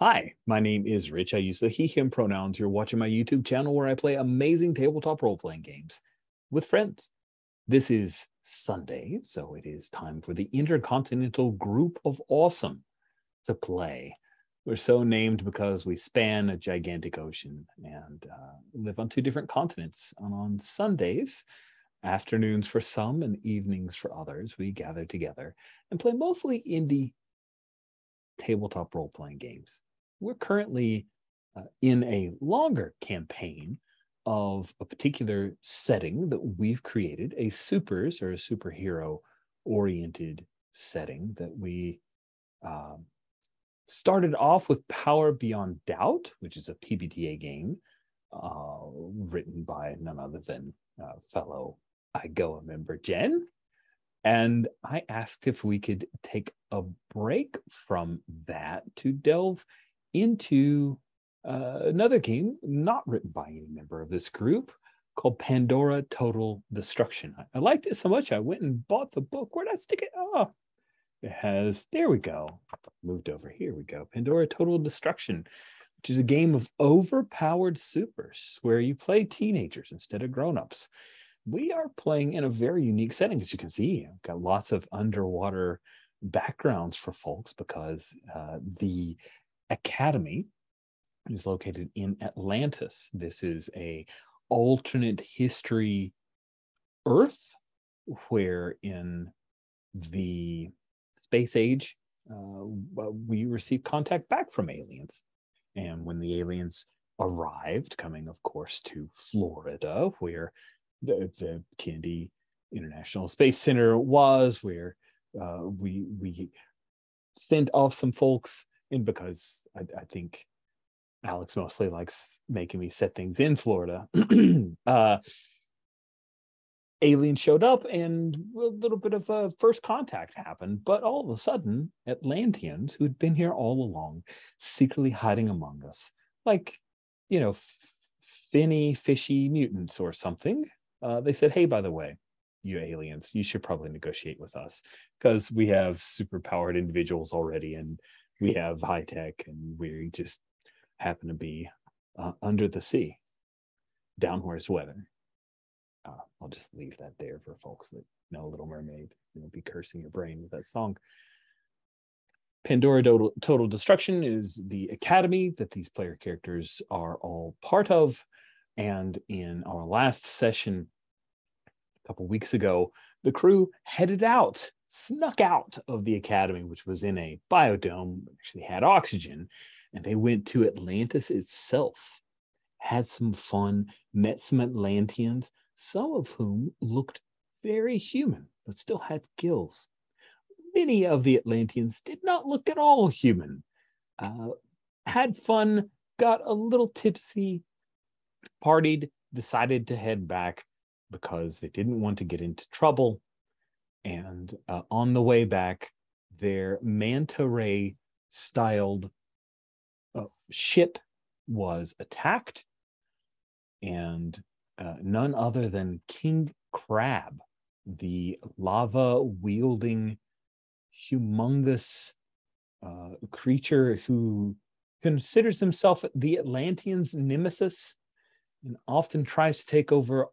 Hi, my name is Rich. I use the he, him pronouns. You're watching my YouTube channel where I play amazing tabletop role-playing games with friends. This is Sunday, so it is time for the Intercontinental Group of Awesome to play. We're so named because we span a gigantic ocean and live on two different continents. And on Sundays, afternoons for some and evenings for others, we gather together and play mostly indie tabletop role-playing games. We're currently in a longer campaign of a particular setting that we've created, a supers or a superhero oriented setting that we started off with Power Beyond Doubt, which is a PBTA game written by none other than fellow IGoA member Jen. And I asked if we could take a break from that to delve into another game not written by any member of this group called Pandora Total Destruction. I liked it so much, I went and bought the book. Where did I stick it? Oh, it has, there we go. Moved over, here we go. Pandora Total Destruction, which is a game of overpowered supers where you play teenagers instead of grown-ups. We are playing in a very unique setting, as you can see. I've got lots of underwater backgrounds for folks because the Academy is located in Atlantis. This is a alternate history Earth, where in the space age, we received contact back from aliens. And when the aliens arrived, coming, of course, to Florida, where the Kennedy International Space Center was, where we sent off some folks in because I think Alex mostly likes making me set things in Florida. Aliens showed up and a little bit of a first contact happened, but all of a sudden, Atlanteans who had been here all along, secretly hiding among us, like, you know, finny, fishy mutants or something. They said, hey, by the way, you aliens, you should probably negotiate with us because we have superpowered individuals already and we have high tech and we just happen to be under the sea, down where it's weather. I'll just leave that there for folks that know Little Mermaid. You'll be cursing your brain with that song. Pandora Total Destruction is the academy that these player characters are all part of. And in our last session a couple weeks ago, the crew headed out, snuck out of the academy, which was in a biodome, actually had oxygen, and they went to Atlantis itself, had some fun, met some Atlanteans, some of whom looked very human, but still had gills. Many of the Atlanteans did not look at all human, had fun, got a little tipsy, partied, decided to head back because they didn't want to get into trouble. And on the way back, their manta ray styled ship was attacked, and none other than King Crab, the lava wielding humongous creature who considers himself the Atlanteans' nemesis and often tries to take over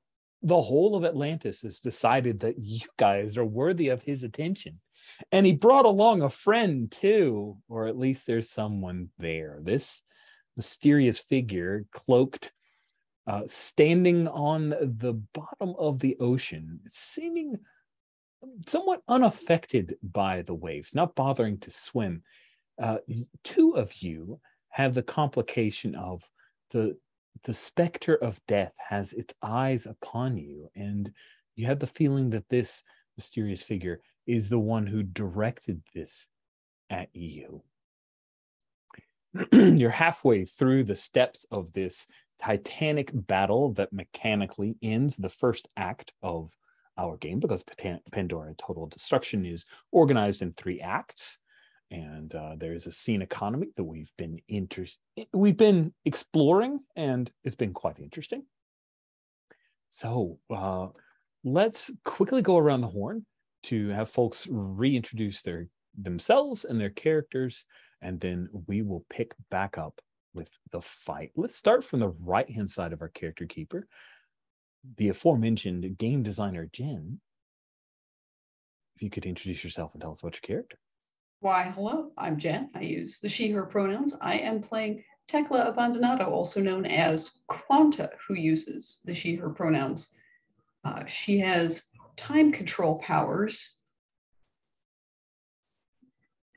the whole of Atlantis, has decided that you guys are worthy of his attention. And he brought along a friend too, or at least there's someone there. This mysterious figure, cloaked, standing on the bottom of the ocean, seeming somewhat unaffected by the waves, not bothering to swim. Two of you have the complication of the specter of death has its eyes upon you, and you have the feeling that this mysterious figure is the one who directed this at you. You're halfway through the steps of this titanic battle that mechanically ends the first act of our game, because Pandora Total Destruction is organized in 3 acts. And there's a scene economy that we've been exploring, and it's been quite interesting. So let's quickly go around the horn to have folks reintroduce themselves and their characters, and then we will pick back up with the fight. Let's start from the right-hand side of our character keeper, the aforementioned game designer, Jen. If you could introduce yourself and tell us about your character. Why, hello, I'm Jen. I use the she, her pronouns. I am playing Tekla Abandonado, also known as Quanta, who uses the she, her pronouns. She has time control powers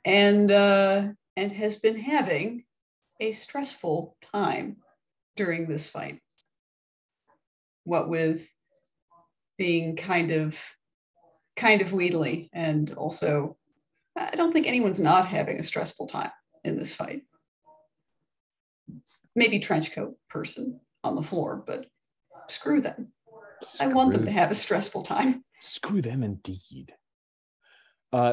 and has been having a stressful time during this fight. What with being kind of wheedly, and also I don't think anyone's not having a stressful time in this fight. Maybe trenchcoat person on the floor, but screw them. I want them to have a stressful time. Screw them indeed.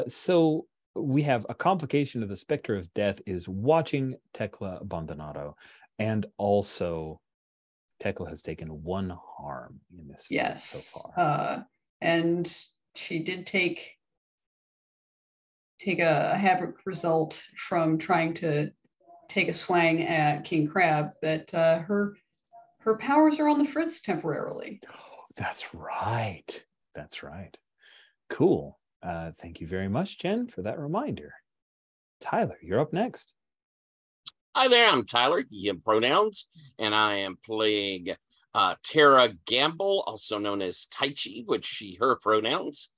So we have a complication of the specter of death is watching Tekla Abandonado, and also Tekla has taken 1 harm in this fight so far. And she did take a havoc result from trying to take a swang at King Crab, that her powers are on the fritz temporarily. That's right. Cool. Thank you very much, Jen, for that reminder. Tyler, you're up next. Hi there, I'm Tyler, he, him pronouns, and I am playing Tara Gamble, also known as Taichi, which she, her pronouns.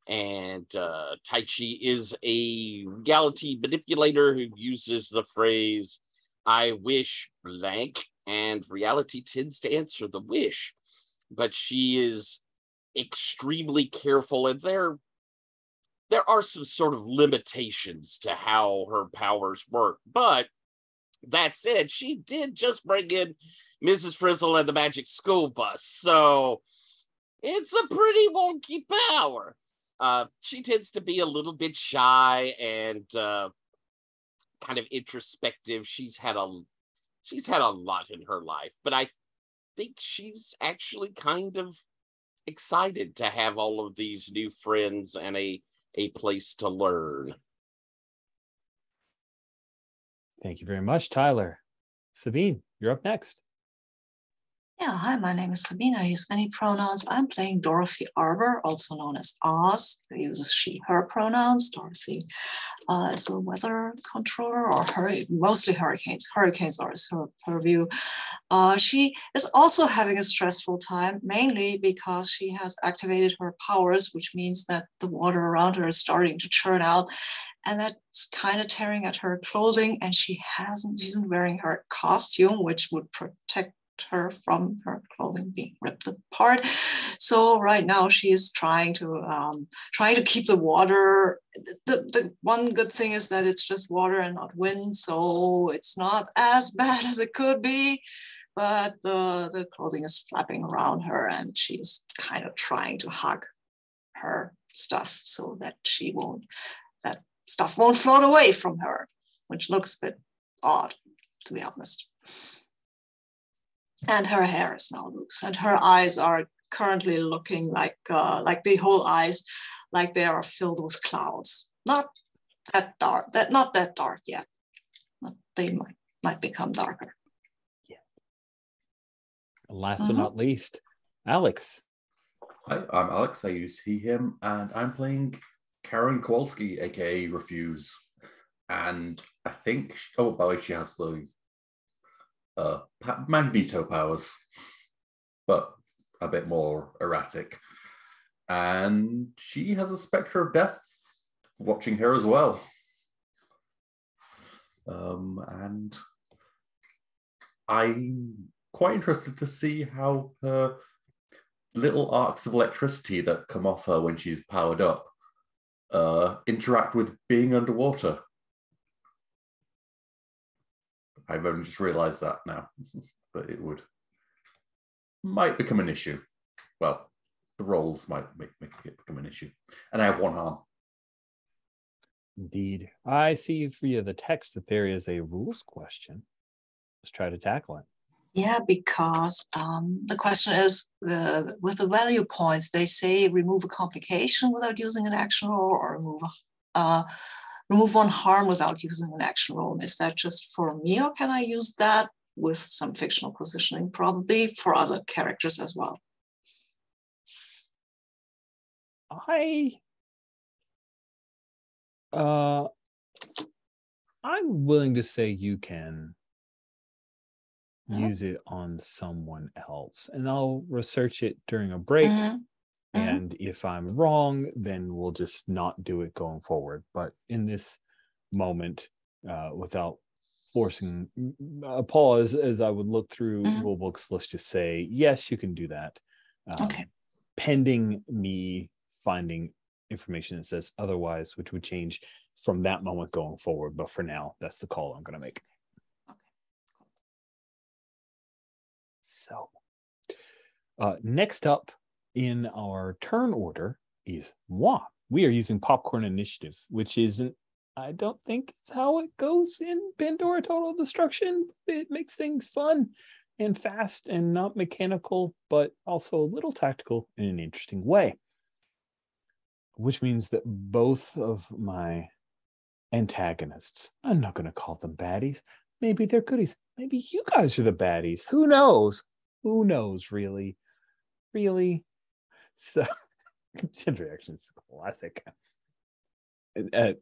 And Taichi is a reality manipulator who uses the phrase, I wish blank, and reality tends to answer the wish. But she is extremely careful, and there are some sort of limitations to how her powers work. But that said, she did just bring in Mrs. Frizzle and the Magic School Bus, so it's a pretty wonky power. She tends to be a little bit shy and kind of introspective. She's had a lot in her life, but I think she's actually kind of excited to have all of these new friends and a place to learn. Thank you very much, Tyler. Sabine, you're up next. Yeah, hi, my name is Sabina. I use many pronouns. I'm playing Dorothy Arbor, also known as Oz, who uses she, her pronouns. Dorothy is a weather controller, or mostly hurricanes. Hurricanes are her purview. She is also having a stressful time, mainly because she has activated her powers, which means that the water around her is starting to churn out. And that's kind of tearing at her clothing. And she isn't wearing her costume, which would protect her from her clothing being ripped apart. So right now she is trying to keep the water. The one good thing is that it's just water and not wind, so it's not as bad as it could be. But the clothing is flapping around her, and she's kind of trying to hug her stuff so that that stuff won't float away from her, which looks a bit odd, to be honest. And her hair is now loose, and her eyes are currently looking like the whole eyes, like they are filled with clouds. Not that dark, not that dark yet. But they might become darker. Yeah. Last but not least, Alex. Hi, I'm Alex. I use he, him, and I'm playing Karen Kowalski, aka Refuse. And I think, she has the Magneto powers, but a bit more erratic. And she has a spectre of death watching her as well. And I'm quite interested to see how her little arcs of electricity that come off her when she's powered up interact with being underwater. I've only just realized that now, but it might become an issue. Well, the roles might make it become an issue. And I have 1 arm. Indeed. I see via the text that there is a rules question. Let's try to tackle it. Yeah, because the question is, with the value points, they say remove a complication without using an action roll, or remove remove 1 harm without using an action roll. Is that just for me, or can I use that with some fictional positioning, probably for other characters as well? I'm willing to say you can use it on someone else, and I'll research it during a break. And if I'm wrong, then we'll just not do it going forward. But in this moment, without forcing a pause, as I would look through rule books, let's just say, yes, you can do that. Okay. Pending me finding information that says otherwise, which would change from that moment going forward. But for now, that's the call I'm going to make. Okay. So next up in our turn order is moi. We are using Popcorn Initiative, which isn't, I don't think it's how it goes in Pandora Total Destruction. It makes things fun and fast and not mechanical, but also a little tactical in an interesting way. Which means that both of my antagonists, I'm not going to call them baddies. Maybe they're goodies. Maybe you guys are the baddies. Who knows? Who knows, really? Really? So, reaction is classic. I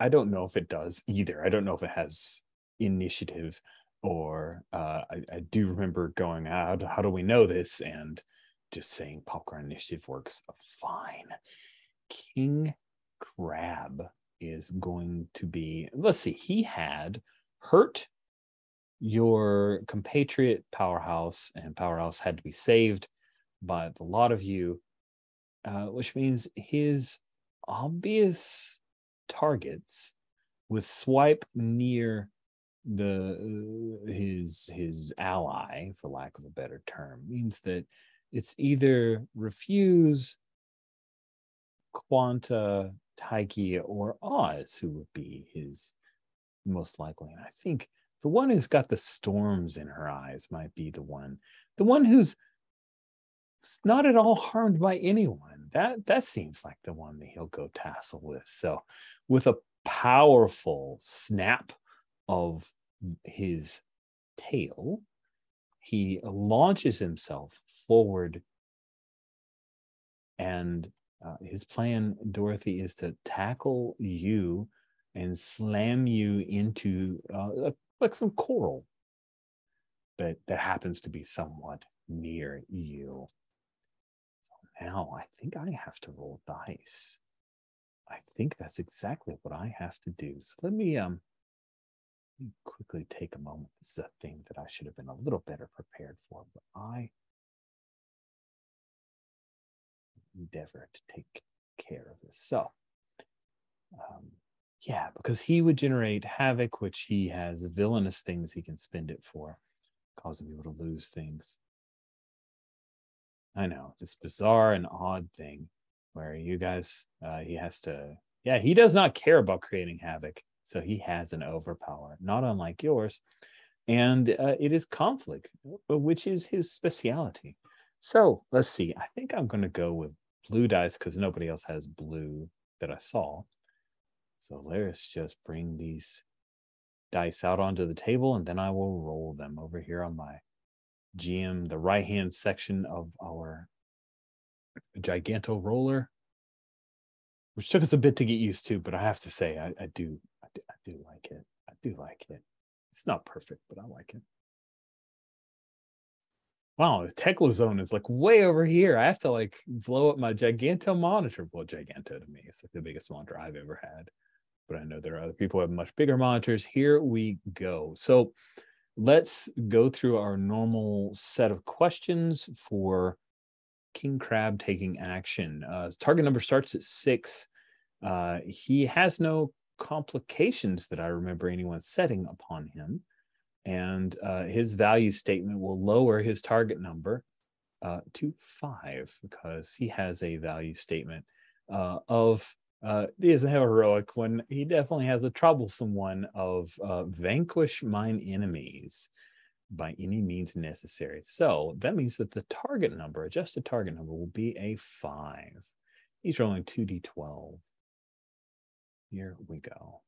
don't know if it does either. I don't know if it has initiative, or I do remember going, how do we know this? And just saying Popcorn Initiative works fine. King Crab is going to be, let's see, he had hurt your compatriot Powerhouse, and Powerhouse had to be saved by the lot of you, which means his obvious targets with swipe near his ally, for lack of a better term, means that it's either Refuse, Quanta, Taiki, or Oz who would be his most likely. And I think the one who's got the storms in her eyes might be the one who's not at all harmed by anyone. That seems like the one that he'll go tassel with. So with a powerful snap of his tail, he launches himself forward, and his plan, Dorothy, is to tackle you and slam you into like some coral that happens to be somewhat near you. So now I think I have to roll dice. I think that's exactly what I have to do. So let me quickly take a moment. This is a thing that I should have been a little better prepared for, but I endeavor to take care of this. So yeah, because he would generate havoc, which he has villainous things he can spend it for, causing people to lose things. I know, this bizarre and odd thing where you guys, he has to, he does not care about creating havoc. So he has an overpower, not unlike yours. And it is conflict, which is his specialty. So let's see. I think I'm going to go with blue dice because nobody else has blue that I saw. So let's just bring these dice out onto the table, and then I will roll them over here on my GM, the right-hand section of our Giganto roller, which took us a bit to get used to, but I have to say, I do like it. I do like it. It's not perfect, but I like it. Wow, the Tekla zone is like way over here. I have to like blow up my Giganto monitor. Well, Giganto to me, it's like the biggest monitor I've ever had. But I know there are other people who have much bigger monitors. Here we go. So let's go through our normal set of questions for King Crab taking action. His target number starts at 6. He has no complications that I remember anyone setting upon him. And his value statement will lower his target number to 5 because he has a value statement of he doesn't have a heroic one. He definitely has a troublesome one of vanquish mine enemies by any means necessary. So that means that the target number, adjusted target number, will be a 5. He's rolling 2d12. Here we go.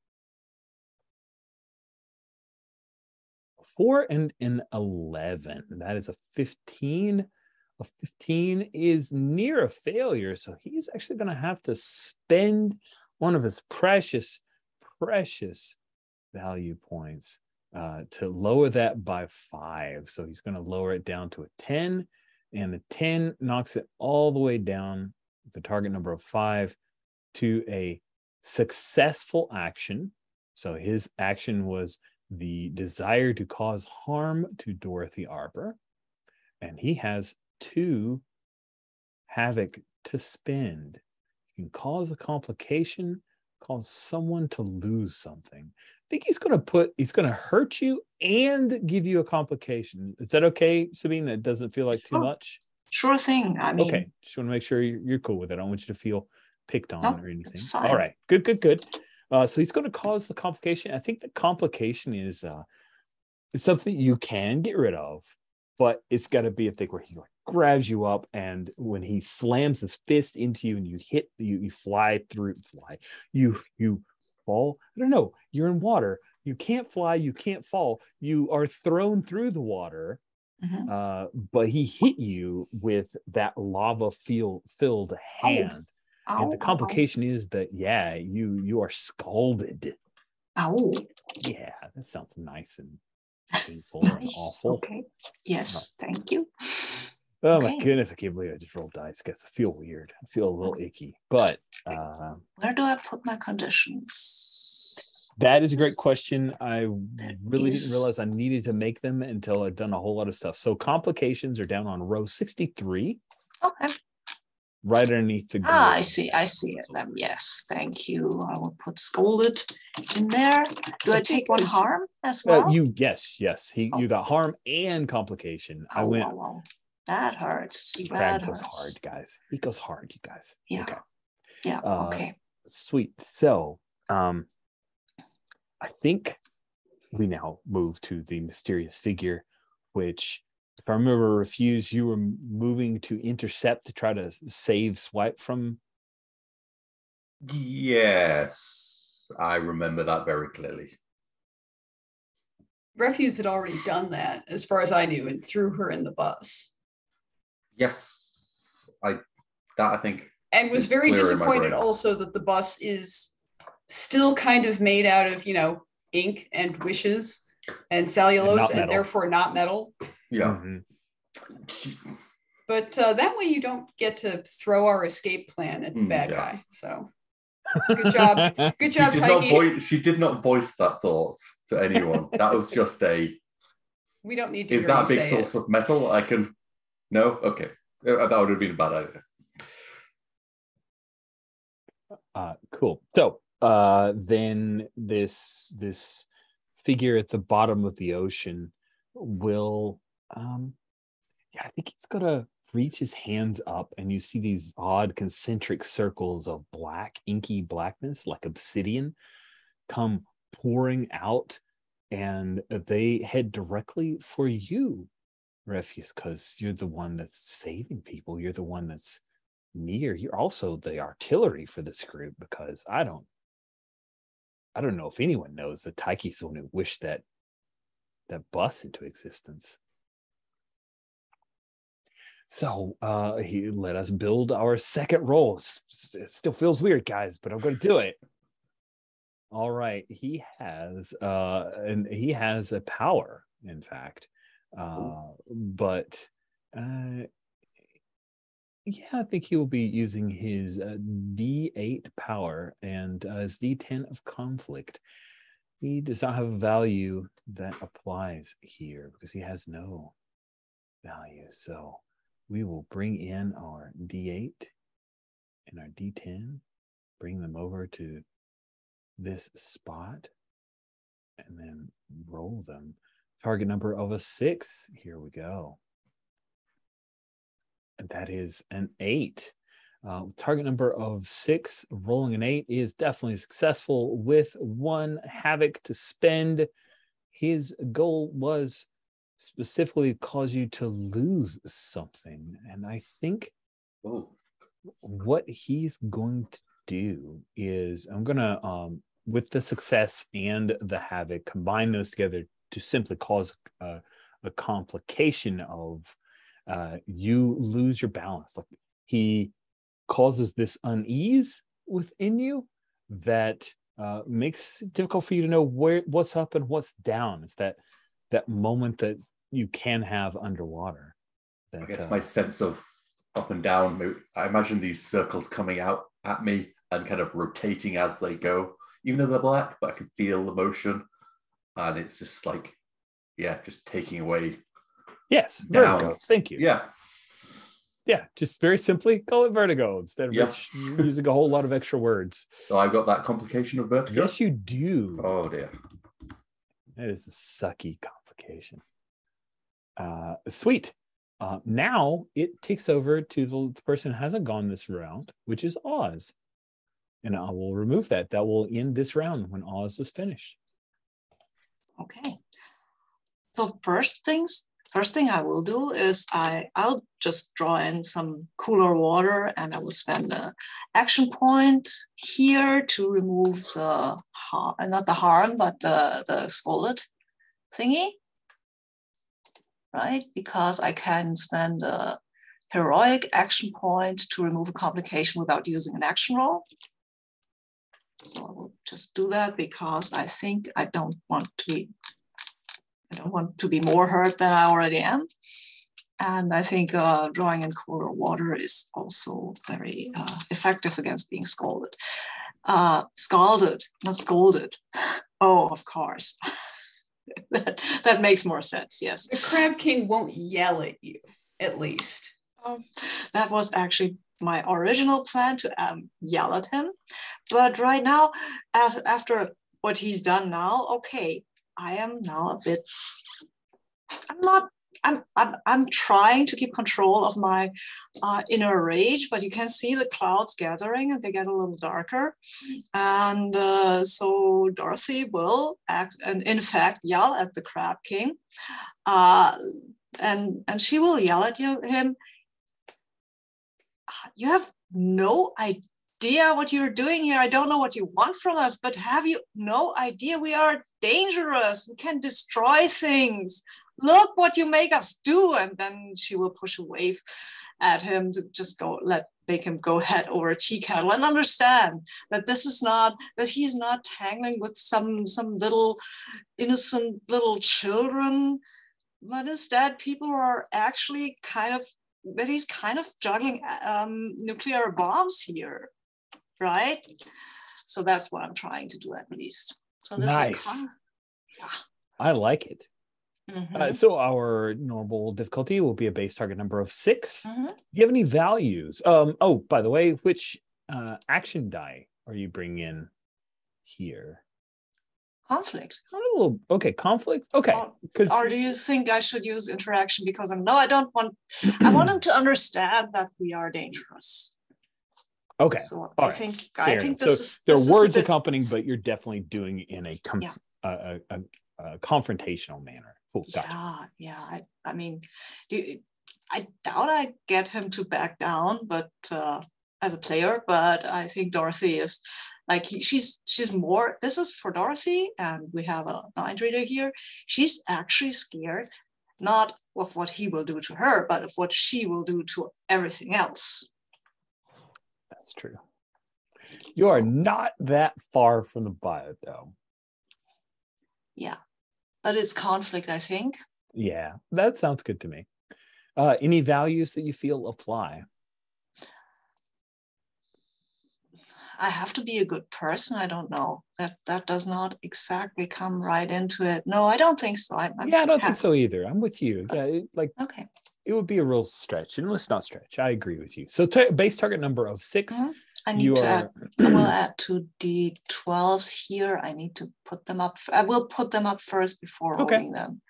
4 and an 11. That is a 15. A 15 is near a failure, so he's actually going to have to spend one of his precious value points to lower that by 5. So he's going to lower it down to a 10, and the 10 knocks it all the way down, the target number of 5, to a successful action. So his action was the desire to cause harm to Dorothy Arbor, and he has 2 havoc to spend. You can cause a complication, cause someone to lose something. I think he's going to hurt you and give you a complication. Is that okay, Sabine? That doesn't feel like too much? Sure thing. I mean, okay. Just want to make sure you're cool with it. I don't want you to feel picked on or anything. It's fine. All right. Good. So he's going to cause the complication. I think the complication is it's something you can get rid of, but it's got to be a thing where he grabs you up, and when he slams his fist into you and you hit, you fall. I don't know. You're in water. You can't fly. You can't fall. You are thrown through the water. But he hit you with that lava filled hand. And the complication is that, you are scalded. Ow. Yeah, that sounds nice and painful and awful. Okay. Yes, thank you. Oh my goodness, I can't believe I just rolled dice, guys. I feel weird. I feel a little icky. But where do I put my conditions? That is a great question. I really didn't realize I needed to make them until I'd done a whole lot of stuff. So complications are down on row 63. Okay. Right underneath the grid. I see it. Yes, thank you. I will put scolded in there. Do I take one harm as well? Yes. You got harm and complication. Wow. That hurts. Crab goes hard, guys. He goes hard, you guys. Yeah. Okay. Yeah. Okay. Sweet. So, I think we now move to the mysterious figure, which, if I remember, Refuse, you were moving to intercept to try to save Swipe from. Yes, I remember that very clearly. Refuse had already done that, as far as I knew, and threw her in the bus. Yes, I think. And was very disappointed also that the bus is still kind of made out of, ink and wishes and cellulose and therefore not metal. Yeah. Mm-hmm. But that way you don't get to throw our escape plan at the bad guy. So good job. Good job, Taiki. She did not voice that thought to anyone. That was just we don't need to hear is that you a big source of metal? I can. No? Okay. That would have been a bad idea. Cool. So then this figure at the bottom of the ocean will I think it's gonna reach his hands up, and you see these odd concentric circles of black, inky blackness like obsidian come pouring out, and they head directly for you, Refuse, because you're the one that's saving people. You're the one that's near. You're also the artillery for this group, because I don't know if anyone knows that Taiki's the one who wished that bus into existence. So he let us build our second roll. It still feels weird, guys, but I'm going to do it. All right, he has a power, in fact, but I think he will be using his D8 power and his D10 of conflict. He does not have a value that applies here because he has no value. So we will bring in our D8 and our D10, bring them over to this spot, and then roll them. Target number of a 6. Here we go. And that is an 8. Target number of 6, rolling an 8 is definitely successful with 1 havoc to spend. His goal was specifically cause you to lose something. And I think what he's going to do is I'm gonna with the success and the havoc, combine those together to simply cause a complication of you lose your balance. Like he causes this unease within you that makes it difficult for you to know what's up and what's down. It's that moment that you can have underwater. That, I guess my sense of up and down, I imagine these circles coming out at me and kind of rotating as they go, even though they're black, but I can feel the motion. And it's just like, yeah, just taking away. Yes, down. vertigo. Thank you. Yeah. Yeah, just very simply call it vertigo instead of using a whole lot of extra words. So I've got that complication of vertigo? Yes, you do. Oh, dear. That is a sucky complication. Sweet. Now it takes over to the person who hasn't gone this round, which is Oz. And I will remove that. That will end this round when Oz is finished. Okay. So first thing I will do is I'll just draw in some cooler water, and I will spend an action point here to remove the not the harm, but the scalded thingy, right? Because I can spend a heroic action point to remove a complication without using an action roll. So I will just do that because I think I don't want to be more hurt than I already am. And I think drawing in cooler water is also very effective against being scalded. Scalded, not scolded. Oh, of course. that makes more sense, yes. The Crab King won't yell at you, at least. That was actually my original plan, to yell at him. But right now, after what he's done now, okay, I am now a bit, I'm trying to keep control of my inner rage, but you can see the clouds gathering and they get a little darker. And so Dorothy will act and in fact yell at the Crab King. And she will yell at him. You have no idea what you're doing here. I don't know what you want from us, but have you no idea we are dangerous? We can destroy things. Look what you make us do. And then she will push a wave at him to just make him go head over a tea kettle and understand that that he's not tangling with some little innocent little children, but instead people are actually that he's kind of juggling nuclear bombs here, right? So that's what I'm trying to do at least. So this nice. Is I like it. Mm-hmm. So our normal difficulty will be a base target number of 6. Mm-hmm. Do you have any values? Oh, by the way, which action die are you bringing in here? Conflict. Oh, okay, conflict. Okay. Or do you think I should use interaction? Because I don't want. I want him to understand that we are dangerous. Okay. So I think this is. There are words accompanying, but you're definitely doing it in a confrontational manner. Cool. Gotcha. Yeah. I mean, I doubt I get him to back down, but as a player. But I think Dorothy is. Like she's more, this is for Dorothy, and we have a mind reader here. She's actually scared, not of what he will do to her, but of what she will do to everything else. That's true. You are not that far from the bio, though. Yeah, but it's conflict, I think. Yeah, that sounds good to me. Any values that you feel apply? I have to be a good person. I don't know. That does not exactly come right into it. No, I don't think so. I don't think so either. I'm with you. Yeah, okay. It would be a real stretch, and let's not stretch. I agree with you. So base target number of 6. Mm-hmm. I will add 2 D12s here. I need to put them up. I will put them up first before rolling them,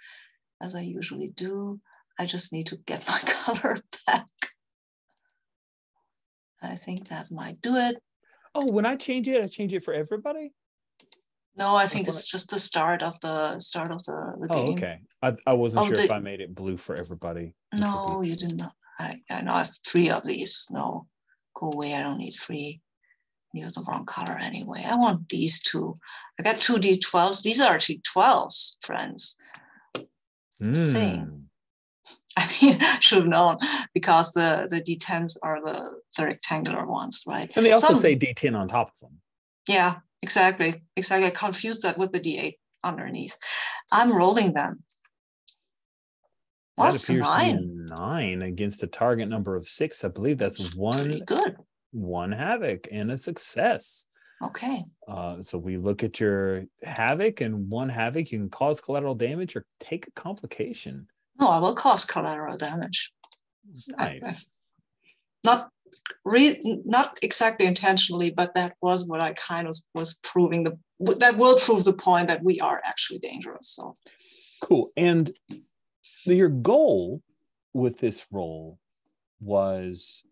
as I usually do. I just need to get my color back. I think that might do it. Oh, when I change it for everybody? No, I think it's just the start of the game. Oh, okay. I wasn't sure if I made it blue for everybody. No, you did not. I know I have 3 of these. No, go away. I don't need 3. I You're the wrong color anyway. I want these two. I got two D12s. These are actually 12s, friends. Same. I mean, I should have known because the D10s are the rectangular ones, right? And they also say D10 on top of them. Yeah, exactly. I confused that with the D8 underneath. I'm rolling them. That appears to be 9 against a target number of 6. I believe that's pretty good. 1 havoc and a success. Okay. So we look at your havoc, and 1 havoc, you can cause collateral damage or take a complication. No, I will cause collateral damage. Nice. Not exactly intentionally, but that was what I kind of was proving. That will prove the point that we are actually dangerous. So cool. And your goal with this roll was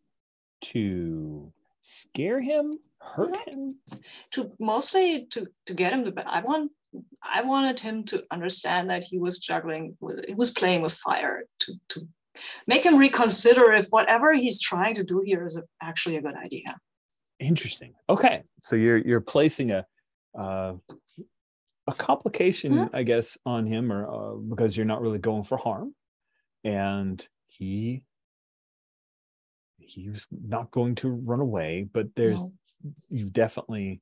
to scare him, hurt him, mostly to get him to. I wanted him to understand that he was playing with fire, to make him reconsider if whatever he's trying to do here is actually a good idea. Interesting. Okay, so you're placing a complication, I guess, on him, or because you're not really going for harm, and he was not going to run away, but you've definitely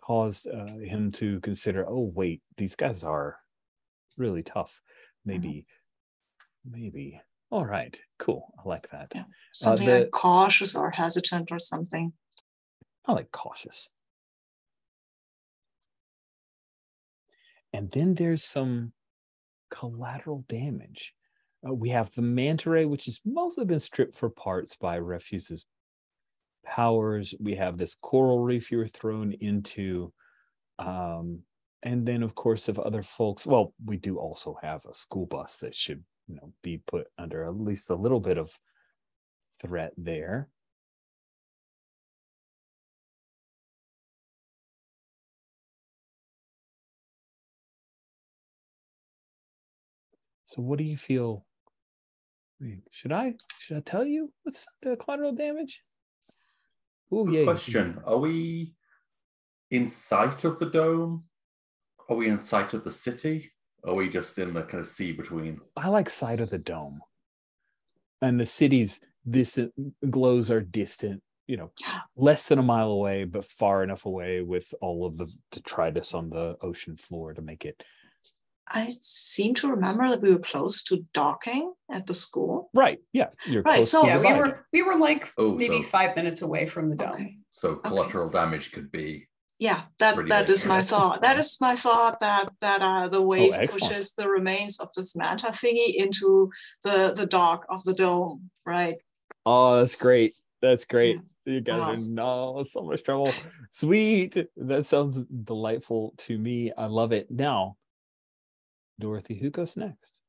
caused him to consider, oh wait, these guys are really tough. Maybe. All right, cool. I like that. Yeah. Something like cautious or hesitant or something. I like cautious. And then there's some collateral damage. We have the manta ray, which has mostly been stripped for parts by Refuse's powers. We have this coral reef you were thrown into. And then, of course, of other folks, well, we do also have a school bus that should, be put under at least a little bit of threat there. So what do you feel? Should I tell you what's the collateral damage? Oh, yeah. Question. Are we in sight of the dome? Are we in sight of the city? Are we just in the kind of sea between? I like sight of the dome. And the city's glows are distant, less than a mile away, but far enough away with all of the detritus on the ocean floor to make it. I seem to remember that we were close to docking at the school. Right. Yeah. You're right. Close So to we were like maybe 5 minutes away from the dome. Okay. So collateral damage could be. Yeah, that is my thought. That is my thought that the wave pushes the remains of this manta thingy into the dock of the dome. Right. Oh, that's great. That's great. Yeah. You guys are in so much trouble. Sweet. That sounds delightful to me. I love it. Now, Dorothy, who goes next?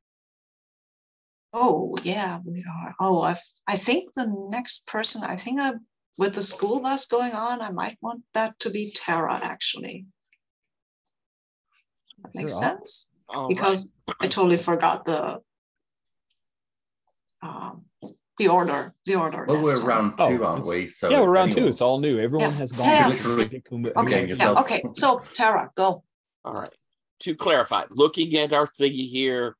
Oh, yeah, we are. Oh, I think the next person, with the school bus going on, I might want that to be Tara, actually. That makes sense? Because I totally forgot the order. Well, we're round 2, aren't we? So yeah, we're round 2. It's all new. Everyone has gone. Yeah. Okay. So Tara, go. All right. To clarify, looking at our thingy here,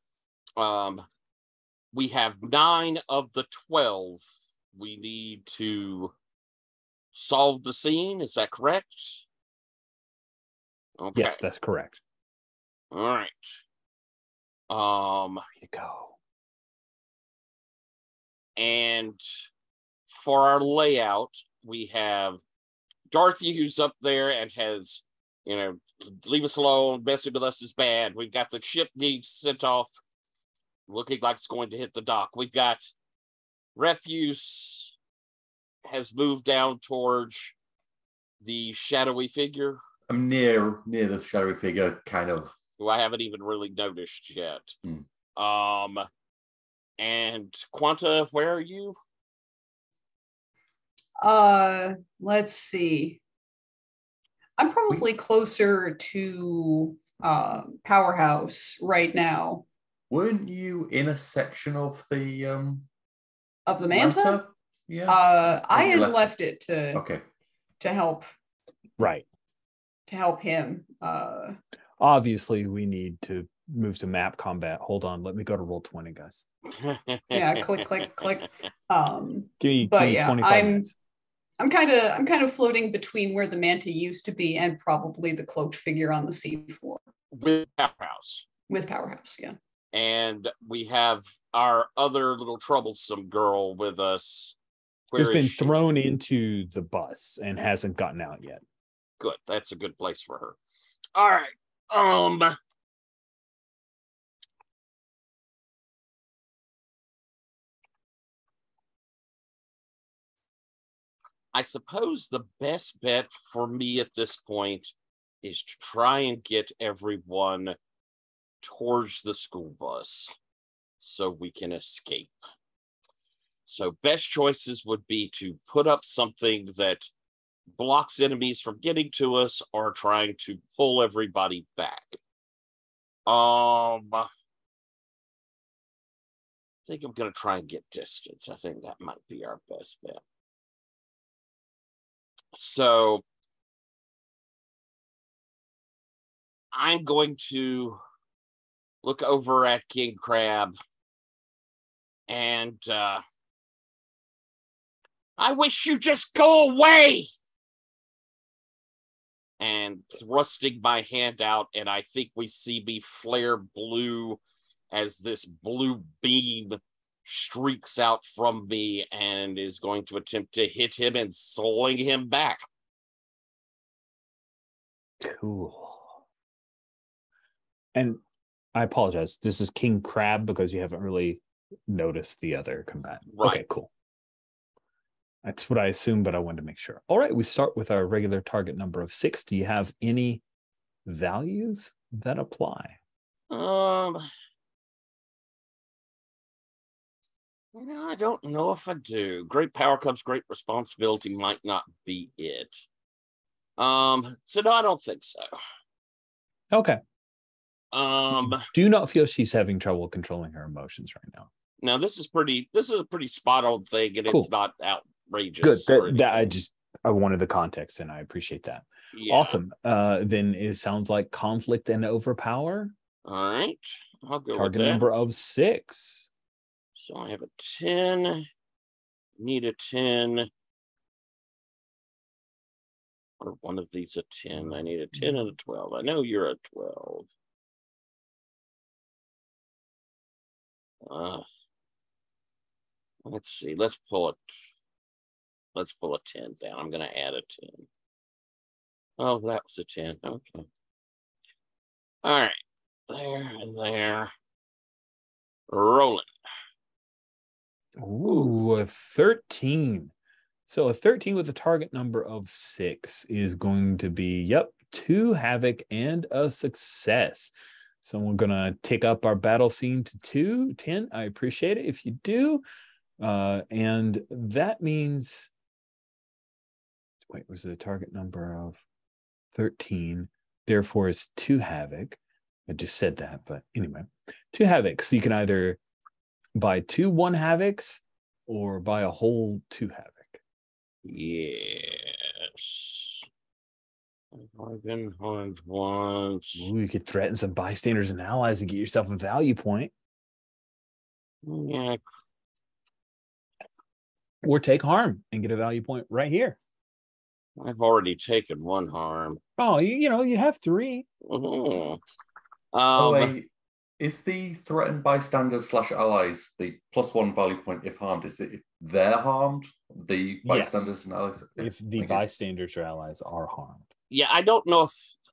we have 9 of the 12. We need to solve the scene. Is that correct? Okay. Yes, that's correct. All right. Way to go. And for our layout, we have Dorothy, who's up there and has, leave us alone, messing with us is bad. We've got the ship being sent off, looking like it's going to hit the dock. We've got Refuse has moved down towards the shadowy figure. I'm near the shadowy figure, kind of. Who I haven't even really noticed yet. And Quanta, where are you? Let's see. I'm probably closer to Powerhouse right now. Weren't you in a section of the manta? Yeah. I had left it to help Right. to help him. Obviously, we need to move to map combat. Hold on, let me go to roll 20, guys. Yeah, click, click, click. Give me But yeah, 25 minutes. I'm kind of floating between where the manta used to be and probably the cloaked figure on the seafloor. With Powerhouse. With Powerhouse, yeah. And we have our other little troublesome girl with us. Who's been thrown into the bus and hasn't gotten out yet. Good. That's a good place for her. All right. I suppose the best bet for me at this point is to try and get everyone towards the school bus so we can escape. So best choices would be to put up something that blocks enemies from getting to us or trying to pull everybody back. I think I'm going to try and get distance. I think that might be our best bet. So I'm going to look over at King Crab and I wish you'd just go away. And thrusting my hand out, and I think we see me flare blue as this blue beam streaks out from me and is going to attempt to hit him and sling him back. Cool. And I apologize. This is King Crab because you haven't really noticed the other combatant. Right. Okay, cool. That's what I assumed, but I wanted to make sure. All right, we start with our regular target number of 6. Do you have any values that apply? I don't know if I do. Great power comes great responsibility might not be it. So no, I don't think so. Okay. Do not feel she's having trouble controlling her emotions right now. No, this is a pretty spot on thing, and cool. It's not outrageous. Good. I wanted the context, and I appreciate that. Yeah. Awesome. Then it sounds like conflict and overpower. All right. I'll go target with that. Number of 6. So I have a 10. Need a 10. Or one of these a 10. I need a 10 and a 12. I know you're a 12. Let's see. Let's pull a 10 down. I'm going to add a 10. Oh, that was a 10. Okay. All right. There and there. Rolling. Ooh, a 13. So a 13 with a target number of 6 is going to be, 2 havoc and a success. So we're going to take up our battle scene to 10. I appreciate it if you do. And that means, was it a target number of 13? Therefore, it's 2 havoc. I just said that, but anyway, 2 havoc. So you can either buy 2 1 havocs or buy a whole 2 havoc. Yes. I've been harmed once. Ooh, you could threaten some bystanders and allies and get yourself a value point. Yeah. Or take harm and get a value point right here. I've already taken 1 harm. Oh, you have 3. Mm-hmm. Wait, is the threatened bystanders / allies the +1 value point if harmed? Is it if they're harmed? The bystanders and allies? If the bystanders or allies are harmed. Yeah, I don't know if,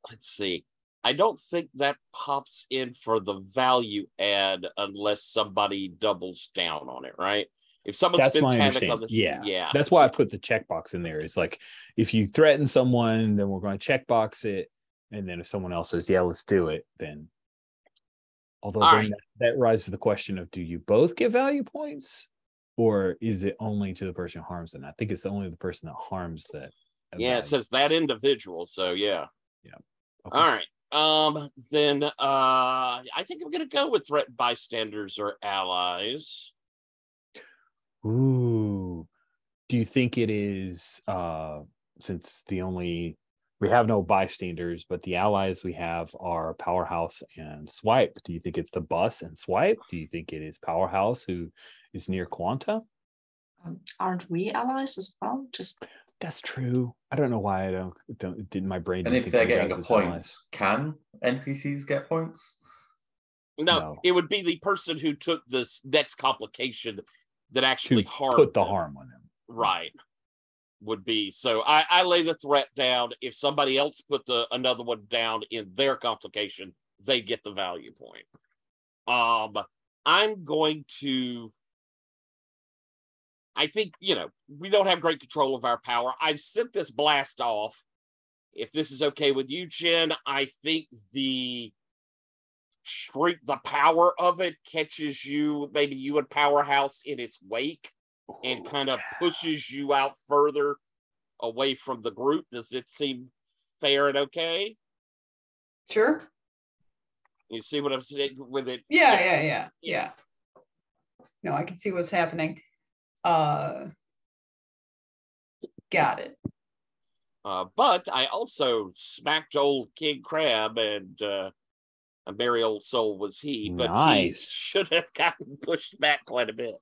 let's see. I don't think that pops in for the value add unless somebody doubles down on it, right? If someone spends havoc on this, yeah. That's why I put the checkbox in there. It's like, if you threaten someone, then we're going to checkbox it. And then if someone else says, yeah, let's do it, then. Although then that rises to the question of, do you both get value points? Or is it only to the person who harms them? I think it's only the person that harms that. Yeah, it says that individual. So yeah. Yeah. Okay. All right. Then I think I'm gonna go with threatened bystanders or allies. Ooh. Do you think it is since the only we have no bystanders, but the allies we have are Powerhouse and Swipe. Do you think it's the bus and Swipe? Do you think it is Powerhouse who is near Quanta? Aren't we allies as well? That's true. I don't know why I don't didn't my brain. And Didn't if think they're of you getting guys a as point, allies. can NPCs get points? No, it would be the person who took the next complication that actually To harmed put the them. harm on him. Right. Would be. So I lay the threat down. If somebody else put another one down in their complication, they get the value point. I'm going to. I think, we don't have great control of our power. I've sent this blast off. If this is okay with you, Jen, I think the power of it catches you, maybe you and Powerhouse in its wake, and kind of pushes you out further away from the group. Does it seem fair and okay? Sure. You see what I'm saying with it? Yeah. No, I can see what's happening. Got it. But I also smacked old King Crab, and a merry old soul was he, but Nice. He should have gotten pushed back quite a bit.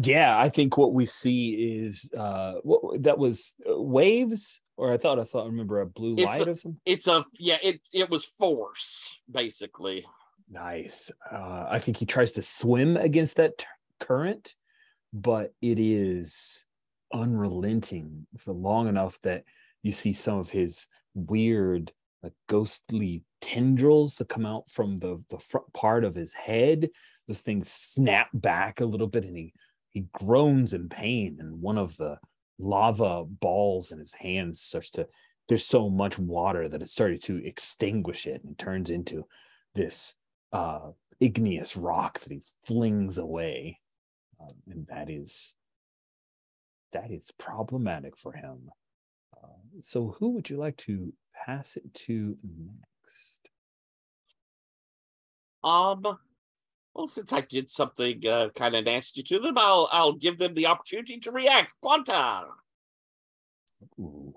Yeah, I think what we see is that was waves, or I remember a blue light or something. It was force, basically. Nice. I think he tries to swim against that current, but it is unrelenting for long enough that you see some of his weird ghostly tendrils that come out from the front part of his head. Those things snap back a little bit, and he groans in pain, and one of the lava balls in his hand starts to, there's so much water that it started to extinguish it and turns into this igneous rock that he flings away. And that is problematic for him. So who would you like to pass it to next? Well, since I did something kind of nasty to them, I'll give them the opportunity to react. Quanta. Ooh.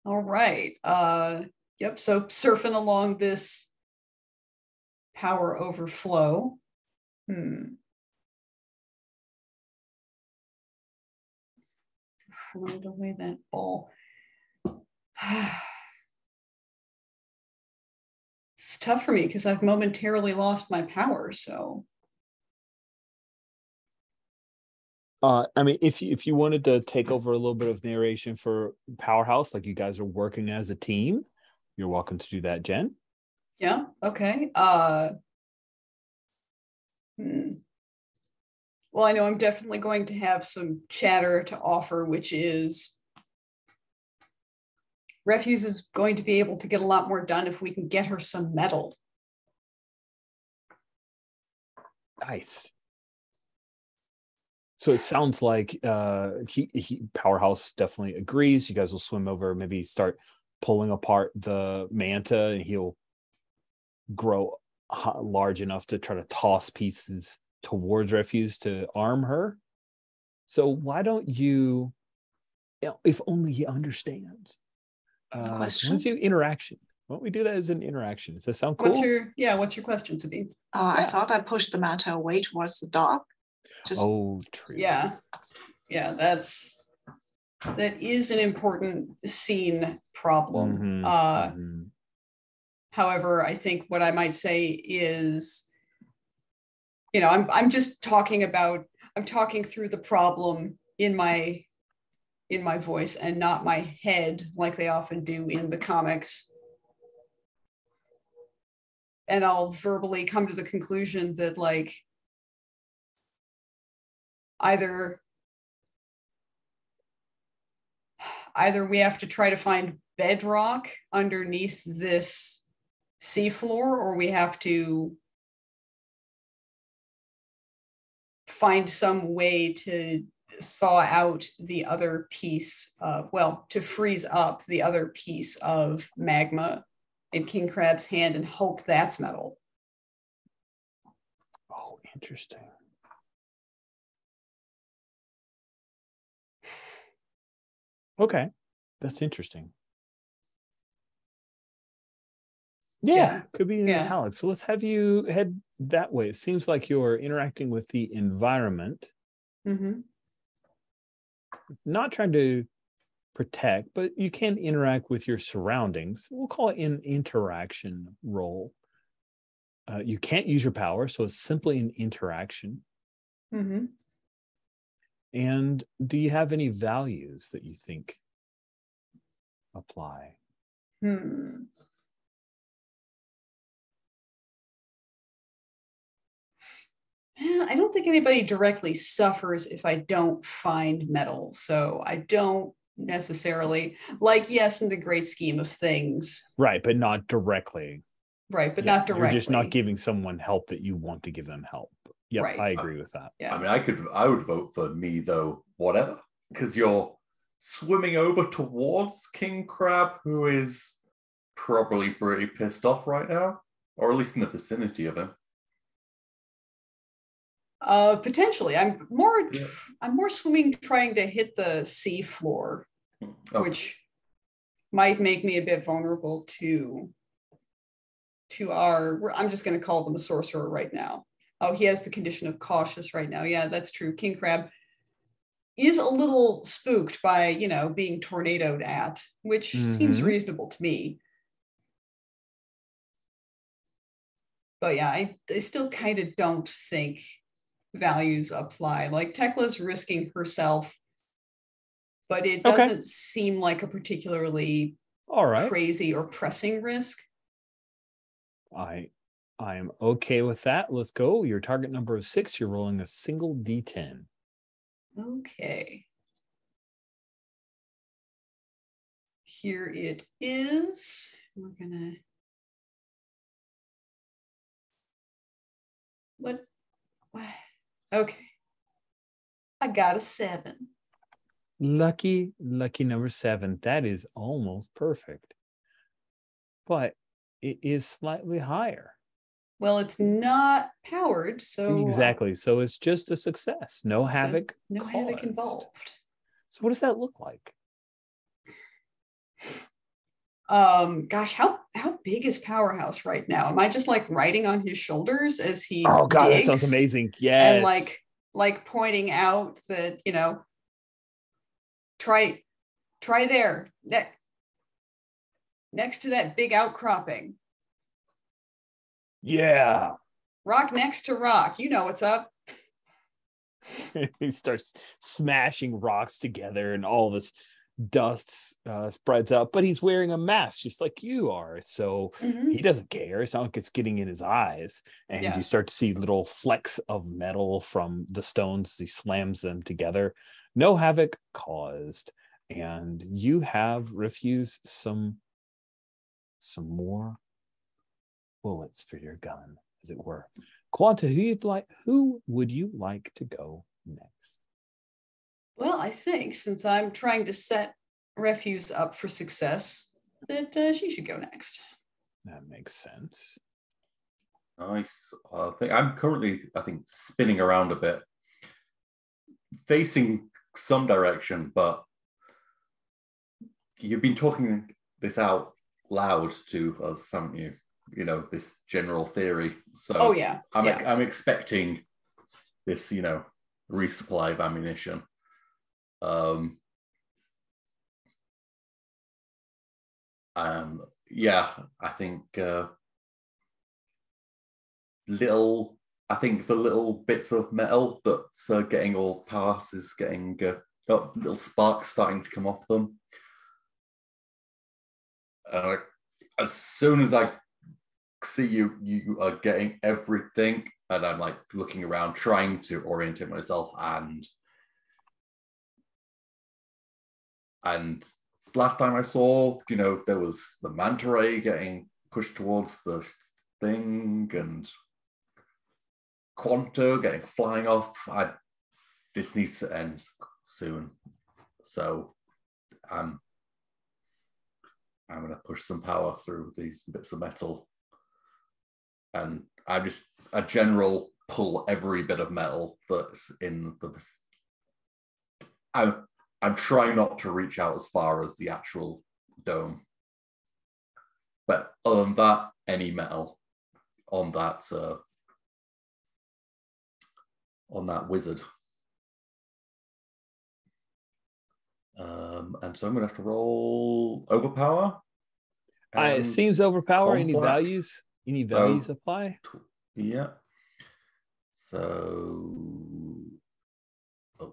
All right. Yep. So surfing along this power overflow. Float away that ball. It's tough for me because I've momentarily lost my power. So, I mean, if you wanted to take over a little bit of narration for Powerhouse, like you guys are working as a team, you're welcome to do that, Jen. Yeah. Okay. Well, I know I'm definitely going to have some chatter to offer, which is Refuse is going to be able to get a lot more done if we can get her some metal. Nice. So it sounds like Powerhouse definitely agrees. You guys will swim over, maybe start pulling apart the manta, and he'll grow large enough to try to toss pieces towards Refuse to arm her. So why don't you, if only he understands. Question? Let's do interaction. Why don't we do that as an interaction? Does that sound cool? What's your question, Sabine? I thought I pushed the manta away towards the dog. True. Yeah, that is an important scene problem. However, I think what I might say is, I'm just talking through the problem in my voice and not my head like they often do in the comics. And I'll verbally come to the conclusion that either we have to try to find bedrock underneath this seafloor, or we have to find some way to thaw out the other piece, to freeze up the other piece of magma in King Crab's hand and hope that's metal. Oh, interesting. Okay. That's interesting. Yeah, could be in italics. So let's have you head that way. It seems like you're interacting with the environment. Mm-hmm. Not trying to protect, but you can interact with your surroundings. We'll call it an interaction role. You can't use your power, so it's simply an interaction. Mm-hmm. And do you have any values that you think apply? I don't think anybody directly suffers if I don't find metal. So I don't necessarily, like, yes, in the great scheme of things. Right, but not directly. Right, but not directly. You're just not giving someone help that you want to give them help. Yep, right. I agree with that. Yeah. I mean, I would vote for me, though, whatever, because you're swimming over towards King Crab, who is probably pretty pissed off right now, or at least in the vicinity of him. Potentially. I'm more swimming trying to hit the sea floor, which might make me a bit vulnerable to I'm just going to call them a sorcerer right now. Oh, he has the condition of cautious right now. Yeah, that's true. King Crab is a little spooked by, being tornadoed at, which seems reasonable to me. But yeah, I still kind of don't think values apply. Like, Tekla's risking herself, but it doesn't seem like a particularly crazy or pressing risk. I am okay with that. Let's go. Your target number is 6. You're rolling a single D10. Okay. Here it is. We're gonna. What? Okay. I got a 7. Lucky number 7. That is almost perfect. But it is slightly higher. Well, it's not powered, so exactly. So it's just a success. No havoc. No havoc involved. So what does that look like? Gosh, how big is Powerhouse right now? Am I just like riding on his shoulders as he Oh God, digs? that sounds amazing. Yes. And like pointing out that, try there. Next to that big outcropping. Yeah. Rock next to rock. You know what's up. He starts smashing rocks together and all this dust spreads out, but he's wearing a mask just like you are. So he doesn't care. It's not like it's getting in his eyes. And you start to see little flecks of metal from the stones as he slams them together. No havoc caused. And you have refused some more bullets for your gun, as it were. Quanta, who would you like to go next? Well, I think since I'm trying to set Refuse up for success, that she should go next. That makes sense. Nice. I'm currently, spinning around a bit, facing some direction, but you've been talking this out loud to us, haven't you? This general theory. So I'm expecting this, resupply of ammunition. I think the little bits of metal that's getting all past is getting got little sparks starting to come off them. As soon as I see you are getting everything, and I'm like looking around, trying to orientate myself, and last time I saw, there was the manta ray getting pushed towards the thing, and Quanta getting flying off. This needs to end soon, so I'm going to push some power through these bits of metal. And I just a general pull every bit of metal that's in the. I'm trying not to reach out as far as the actual dome. But other than that, any metal on that wizard. And so I'm going to have to roll overpower. It seems overpower. Any conflict. values? Any values apply? Yeah. So, I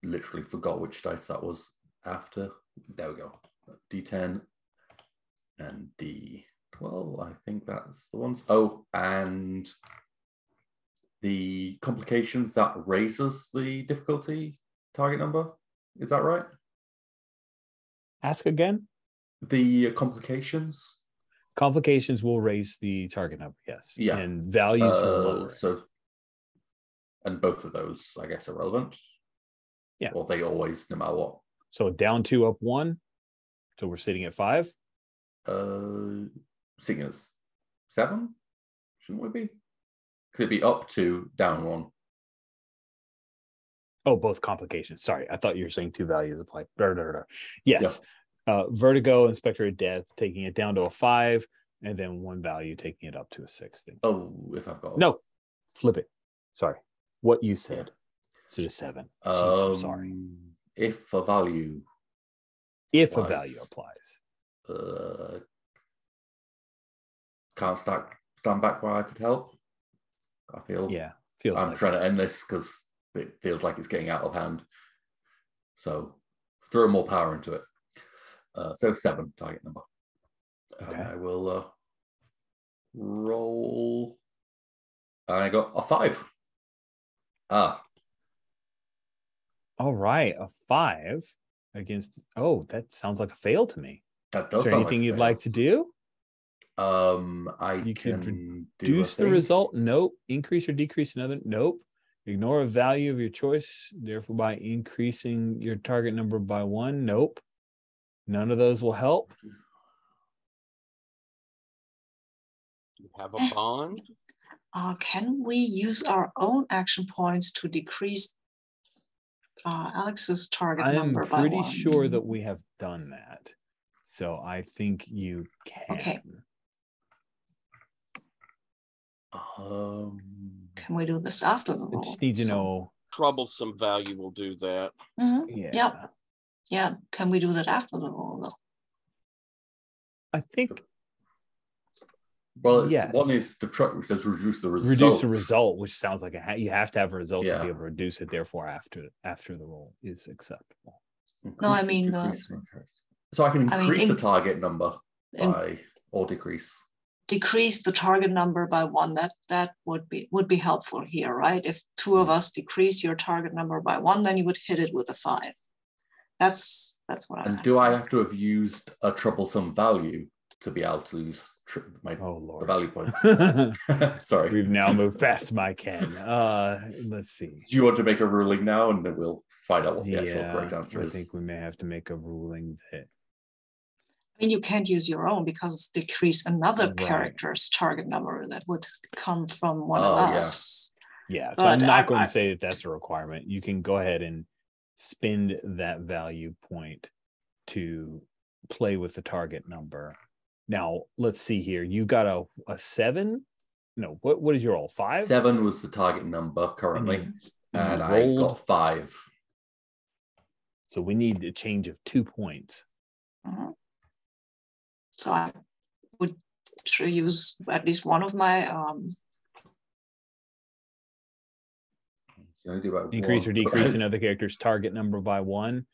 literally forgot which dice that was after. There we go. D10 and D12. I think that's the ones. Oh, and the complications, that raises the difficulty target number. Is that right? Ask again. The complications. Complications will raise the target number, yes. Yeah. And values will lower it. So, and both of those, I guess, are relevant. Yeah. Or they always, no matter what. So down 2, up 1. So we're sitting at 5. Sitting at 7, shouldn't we be? Could it be up 2, down 1? Oh, both complications. Sorry, I thought you were saying 2 values apply. Yes. Yeah. Vertigo, Inspector of Death, taking it down to a 5, and then 1 value taking it up to a 6. Oh, if I've got no, flip it. Sorry, what you said. So to 7. Jeez, I'm sorry. If a value. If a value applies. Can't stand back where I could help. I feel. Yeah, I'm trying to end this because it feels like it's getting out of hand. So throw more power into it. So 7 target number. Okay. And I will roll. And I got a 5. All right, a 5 against. Oh, that sounds like a fail to me. That does. Is there anything you'd like to do? You can reduce the result. Nope. Increase or decrease another. Nope. Ignore a value of your choice, therefore by increasing your target number by 1. Nope. None of those will help. You have a bond? Can we use our own action points to decrease Alex's target number by 1? I'm pretty sure that we have done that. So I think you can. Okay. Can we do this after the roll? I just need to know. Troublesome value will do that. Yeah. Yeah. Can we do that after the roll, though? I think. Well, yes. One is the truck, which says reduce the result. Reduce the result, which sounds like you have to have a result to be able to reduce it. Therefore, after the roll is acceptable. No, I mean, so I can increase the target number by or decrease. Decrease the target number by 1. That would be helpful here, right? If 2 of us decrease your target number by 1, then you would hit it with a 5. That's what I'm. And do I have to have used a troublesome value to be able to use the value points? Sorry, we've now moved past my Ken. Let's see. Do you want to make a ruling now, and then we'll find out what the actual correct answer is? I think we may have to make a ruling that. I mean, you can't use your own because it's decrease another character's target number that would come from one of us. Yeah, so I'm not going to say that that's a requirement. You can go ahead and spend that value point to play with the target number. Now, let's see here. You got a 7? No, what is your roll? 5? 7 was the target number currently, and I got 5. So we need a change of 2 points. So I would use at least one of my increase or decrease another character's target number by 1.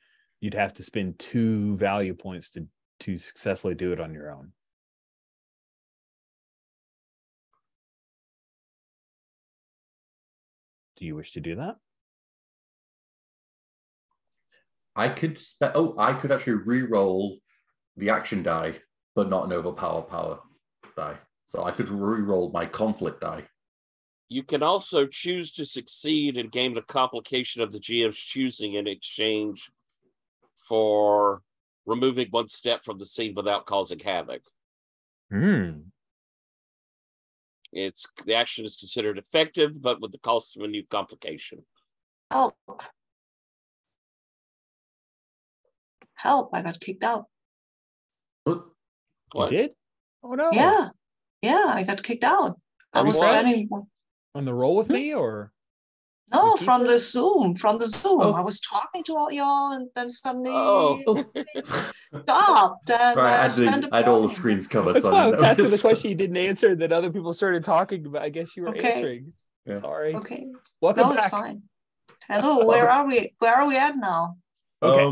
You'd have to spend 2 value points to successfully do it on your own. Do you wish to do that? I could actually re-roll the action die, but not an overpower die. So I could re-roll my conflict die. You can also choose to succeed and gain the complication of the GM's choosing in exchange for removing 1 step from the scene without causing havoc. The action is considered effective, but with the cost of a new complication. Oh. help, I got kicked out. What? You did? Oh no. Yeah, I got kicked out. I was Refresh? spending On the roll with me, or no the from keeper? the Zoom. Oh. I was talking to all y'all, and then suddenly Oh. stopped. And Right, I spent I had all the morning. screens covered. That's so why I didn't was asking the notice. question you didn't answer, and then other people started talking, but I guess you were Okay. answering. Yeah. Sorry. Okay. Welcome No, it's back. fine. Hello, where are we? Where are we at now? Okay.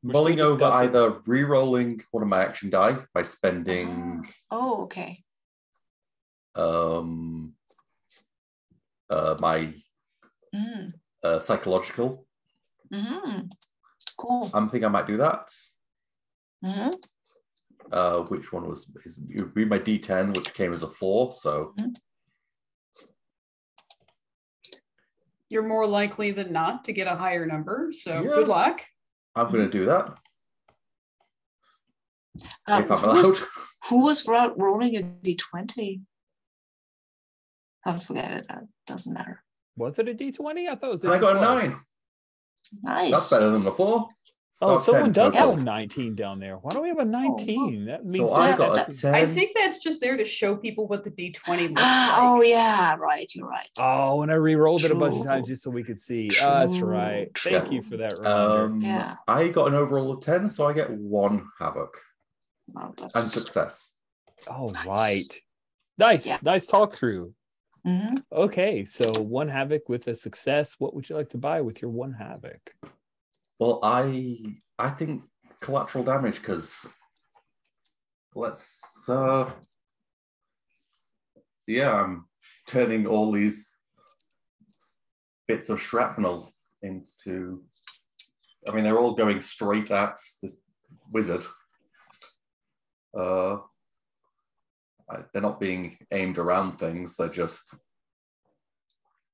We're Mulling still over discussing. either re-rolling one of my action die by spending Oh, okay. my Mm. psychological. Mm-hmm. Cool. I'm thinking I might do that. Mm-hmm. Which one was? You read my D10, which came as a 4. So You're more likely than not to get a higher number. So Yeah. good luck. I'm going to do that if I'm Who allowed. who was rolling a d20? I forget it. Doesn't matter. Was it a D20? I thought it was a And I got a D12. 9. Nice. That's better than the 4. Oh, So someone 10 does have a total. 19 down there. Why do we have a 19? That means So I Yeah, got a that's- 10. I think that's just there to show people what the D20 looks like. Oh yeah, right. You're right. Oh, and I re-rolled it a bunch of True. times just so we could see. Oh, that's right. True, Thank true. you for that reminder. Yeah. I got an overall of 10, so I get 1 havoc Oh, that's and success. Oh, nice. right. Nice. Yeah. Nice talk through. Mm-hmm. Okay, so 1 havoc with a success. What would you like to buy with your 1 havoc? Well, I think collateral damage, because let's I'm turning all these bits of shrapnel into, I mean, they're all going straight at this wizard. They're not being aimed around things, they're just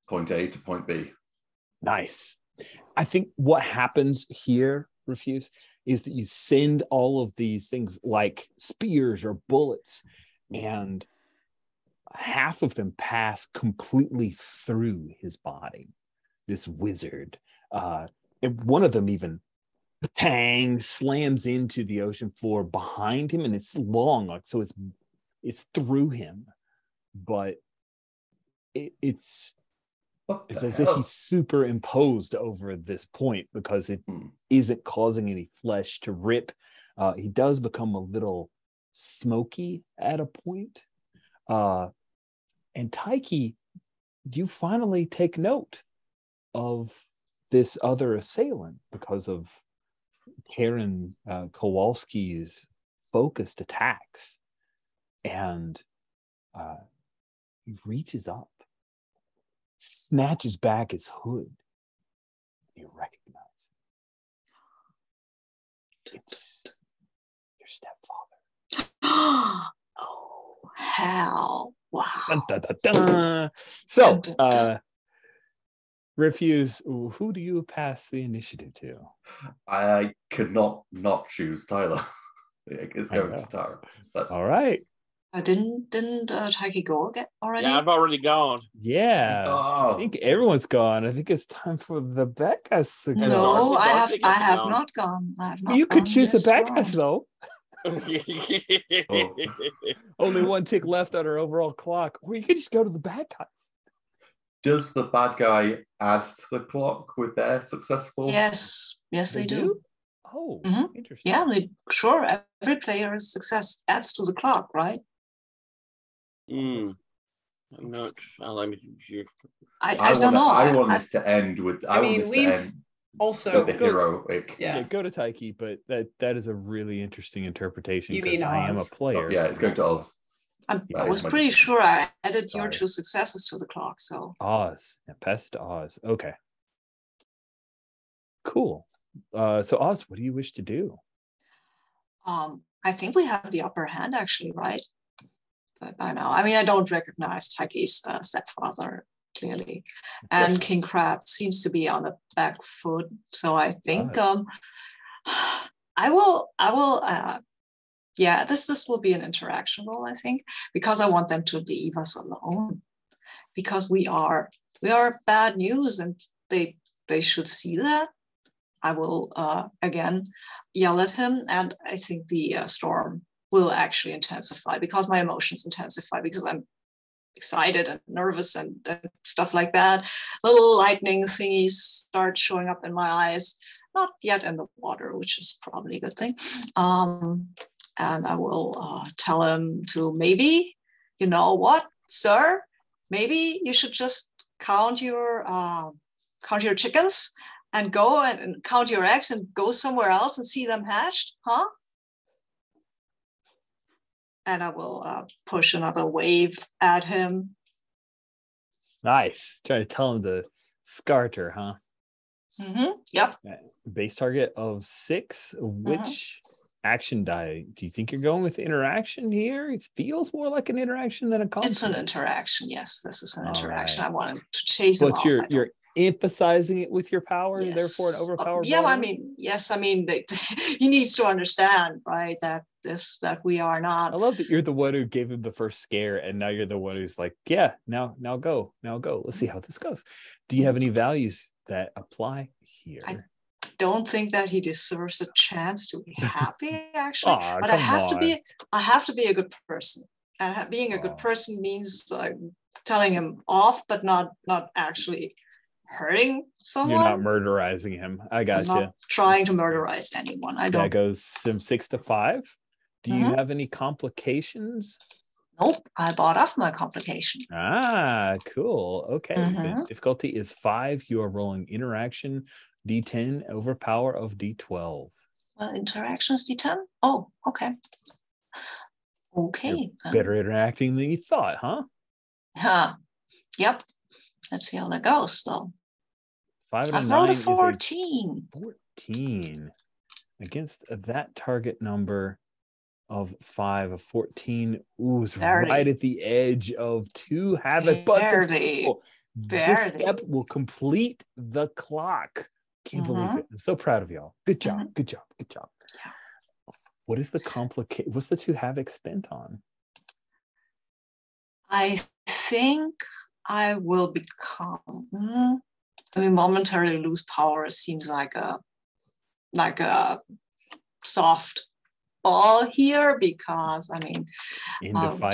point A to point B. Nice. I think what happens here, Refuse, is that you send all of these things like spears or bullets, and half of them pass completely through his body. This wizard. And one of them even tang slams into the ocean floor behind him, and it's long, like so it's through him, but it's as if he's superimposed over this point because it isn't causing any flesh to rip. He does become a little smoky at a point. And Taiki, you finally take note of this other assailant because of Karen Kowalski's focused attacks. And he reaches up, snatches back his hood. You recognize it's your stepfather. Oh, hell. Wow. Dun, dun, dun, dun. So, Refuse, who do you pass the initiative to? I could not choose Tyler. It's I going know. to Tyler. But All right. Didn't Taiki go already? Yeah, I've already gone. Yeah. I oh, think everyone's gone. I think it's time for the bad guys to go. No, Darcy- I have Darcy I got have gone. not gone. I have not You could gone choose the this bad round. guys, though. Oh. Only 1 tick left on our overall clock. Or you could just go to the bad guys. Does the bad guy add to the clock with their successful? Yes, they do. Oh, Mhm. interesting. Yeah, sure. Every player's success adds to the clock, right? I'm not. Let me. I don't know. I want this to end with. I want mean, this to we've end also with the heroic. yeah. Go to Taiki, but that is a really interesting interpretation You because mean I am a Oz? player. Oh, yeah, it's going to Oz. I That was is my pretty decision. sure I added your Sorry. 2 successes to the clock. So Oz. Yeah, pass it to Oz. Okay. Cool. So Oz, what do you wish to do? I think we have the upper hand, actually, right? But by now, I mean, I don't recognize Taiki's stepfather clearly, and not. King Crab seems to be on the back foot. So I think Does. I will. Yeah, this will be an interaction role, I think, because I want them to leave us alone, because we are bad news, and they should see that. I will again yell at him, and I think the storm will actually intensify because my emotions intensify because I'm excited and nervous and stuff like that. Little lightning thingies start showing up in my eyes, not yet in the water, which is probably a good thing. And I will tell him to maybe, you know what, sir, maybe you should just count your chickens and go and count your eggs and go somewhere else and see them hatched, huh? And I will push another wave at him. Nice. Trying to tell him to scarter, huh? Yep. Base target of 6. Which action die? Do you think you're going with interaction here? It feels more like an interaction than a conflict. It's an interaction. Yes, this is an interaction. Right. I want him to chase him But off. you're emphasizing it with your power, yes. Therefore an overpowered. Yeah, I mean, yes, I mean, he needs to understand, right, that we are not. I love that you're the one who gave him the first scare, and now you're the one who's like, yeah, now go. Let's see how this goes. Do you have any values that apply here? I don't think that he deserves a chance to be happy, actually. But I have to be a good person. And being a good person means telling him off, but not actually hurting someone. You're not murderizing him. I got you. Not trying to murderize anyone. I don't. That goes from 6 to 5. Do you have any complications? Nope. I bought off my complication. Cool. Okay. The difficulty is 5. You are rolling interaction D10 overpower of D12. Well, interaction is D10. Oh, okay. Okay. You're better interacting than you thought, huh? Yep. Let's see how that goes, though. 5 and I've 9 rolled a is 14. 14 against that target number of 5. A 14 is right at the edge of 2 havoc, but successful. This step will complete the clock. Can't believe it. I'm so proud of y'all. Good job. Good job. Yeah. What is what's the 2 havoc spent on? I think I will become. Momentarily lose power seems like a soft ball here because fight,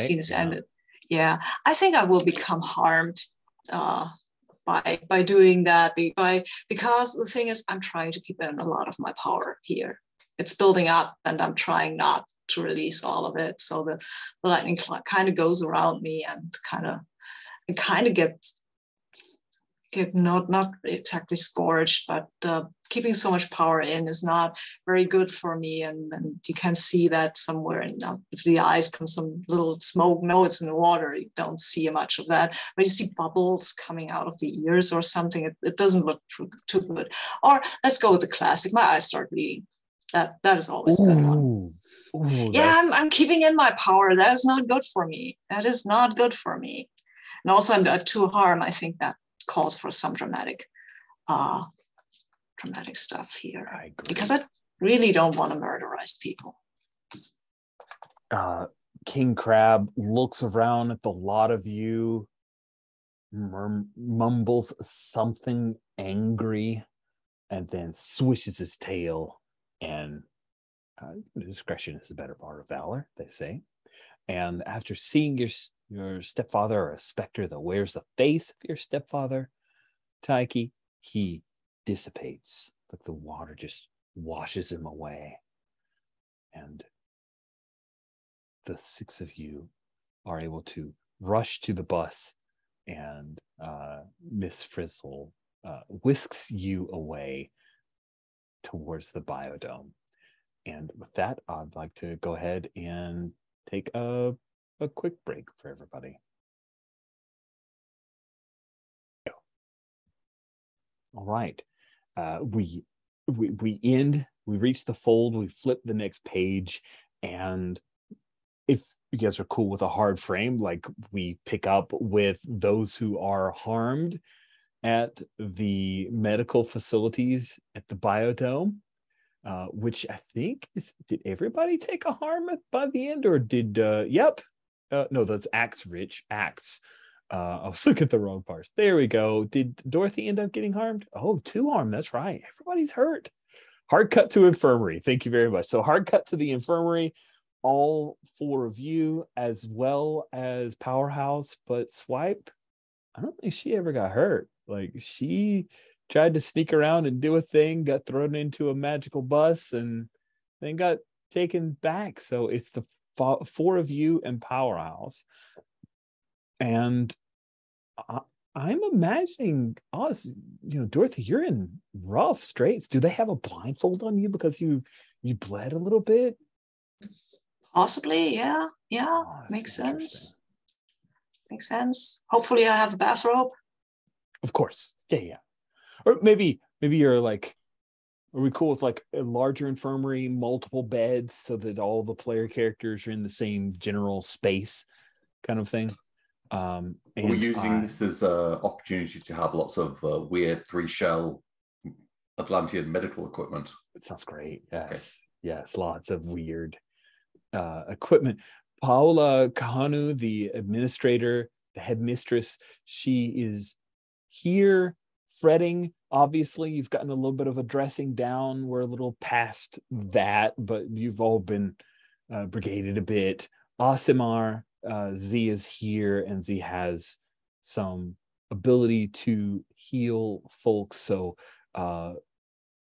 seen this ended. Yeah, I think I will become harmed by doing that. Because the thing is, I'm trying to keep in a lot of my power here. It's building up, and I'm trying not to release all of it. So the lightning kind of goes around me and kind of get not exactly scorched, but keeping so much power in is not very good for me. And you can see that somewhere. And if the eyes come some little smoke, no, it's in the water. You don't see much of that, but you see bubbles coming out of the ears or something. It doesn't look too good. Or let's go with the classic. My eyes start bleeding. That is always a good one. Yeah, I'm keeping in my power. That is not good for me. And also, I'm too harm. I think that calls for some dramatic stuff here. I agree. Because I really don't want to murderize people. King Crab looks around at the lot of you, mumbles something angry, and then swishes his tail. And discretion is the better part of valor, they say. And after seeing your stepfather, or a specter that wears the face of your stepfather, Taiki, he dissipates. Like the water just washes him away. And the 6 of you are able to rush to the bus, and Miss Frizzle whisks you away towards the biodome. And with that, I'd like to go ahead and take a quick break for everybody. All right. We reach the fold, we flip the next page, and if you guys are cool with a hard frame, like we pick up with those who are harmed at the medical facilities at the biodome, which I think did everybody take a harm by the end, or did no, that's Axe. I was looking at the wrong parts. There we go. Did Dorothy end up getting harmed? Oh, 2-arm. That's right. Everybody's hurt. Hard cut to infirmary. Thank you very much. So hard cut to the infirmary. All 4 of you, as well as Powerhouse, but Swipe, I don't think she ever got hurt. Like, she tried to sneak around and do a thing, got thrown into a magical bus, and then got taken back. So it's the 4 of you and Powerhouse. And I'm imagining us, Dorothy, you're in rough straits. Do they have a blindfold on you because you bled a little bit? Possibly, yeah. Oh, Makes sense. Makes sense. Hopefully I have a bathrobe. Of course. Yeah. Or maybe you're like, are we cool with like a larger infirmary, multiple beds, so that all the player characters are in the same general space kind of thing? And we're using this as an opportunity to have lots of weird 3-shell Atlantean medical equipment. It sounds great. Yes. Okay. Yes. Lots of weird equipment. Paola Kahanu, the administrator, the headmistress, she is here fretting. Obviously, you've gotten a little bit of a dressing down. We're a little past that, but you've all been brigaded a bit. Asimar, Z is here, and Z has some ability to heal folks. So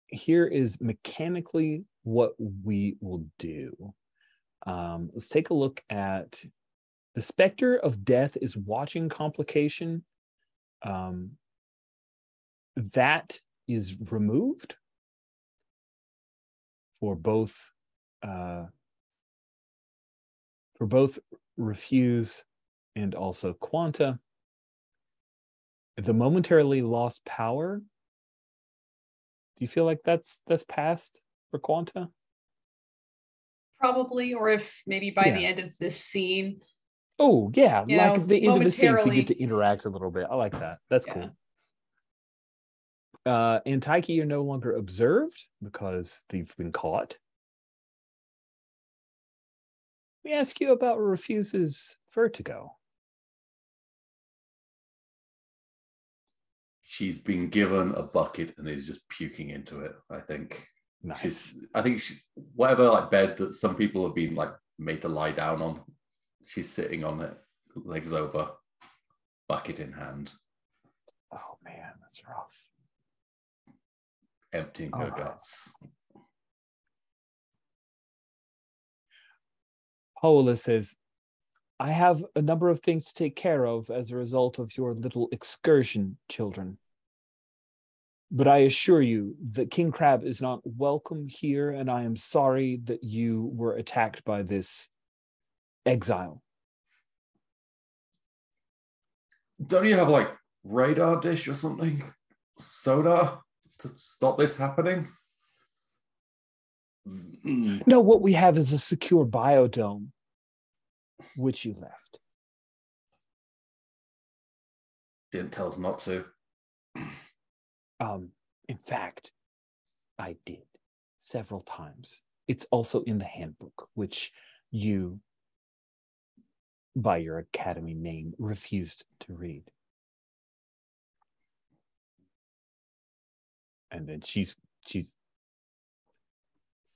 here is mechanically what we will do. Let's take a look at the Spectre of Death is watching complication. That is removed for both Refuse and also Quanta. The momentarily lost power. Do you feel like that's passed for Quanta? Probably, or if maybe by the end of this scene. Oh, yeah. Like at the end of the scene, so you get to momentarily. interact a little bit. I like that. That's cool. And Taiki, you're no longer observed because they've been caught. Let me ask you about Refuse's vertigo. She's been given a bucket and is just puking into it, I think. Nice. Whatever like bed that some people have been like made to lie down on, she's sitting on it, legs over, bucket in hand. Oh man, that's rough. Emptying her guts. Paola says, I have a number of things to take care of as a result of your little excursion, children. But I assure you that King Crab is not welcome here, and I am sorry that you were attacked by this exile. Don't you have like radar dish or something? Soda to stop this happening? No, what we have is a secure biodome, which you left. Didn't tell us not to. In fact, I did several times. It's also in the handbook, which you, by your academy name, refused to read. And then she's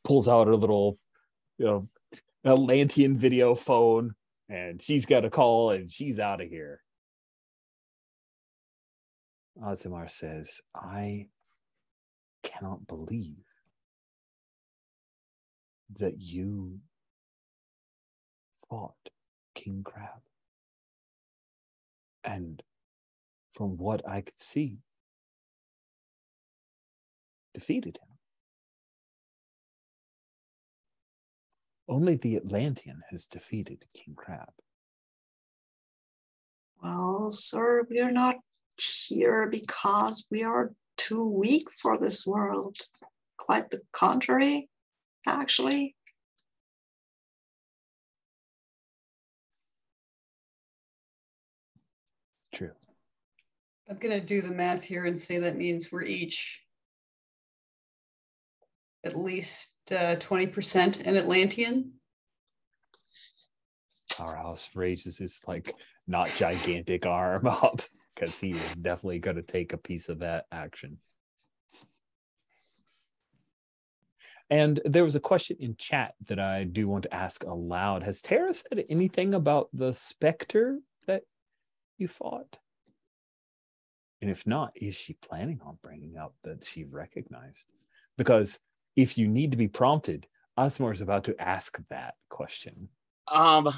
pulls out her little, Atlantean video phone, and she's got a call, and she's out of here. Azimar says, I cannot believe that you fought King Crab. And from what I could see, defeated him. Only the Atlantean has defeated King Crab. Well, sir, we're not here because we are too weak for this world. Quite the contrary, actually. True. I'm going to do the math here and say that means we're each at least 20% an Atlantean. Powerhouse raises his not gigantic arm up, because he is definitely going to take a piece of that action. And there was a question in chat that I do want to ask aloud. Has Tara said anything about the specter that you fought? And if not, is she planning on bringing up that she recognized? Because if you need to be prompted, Osmore is about to ask that question. Yeah,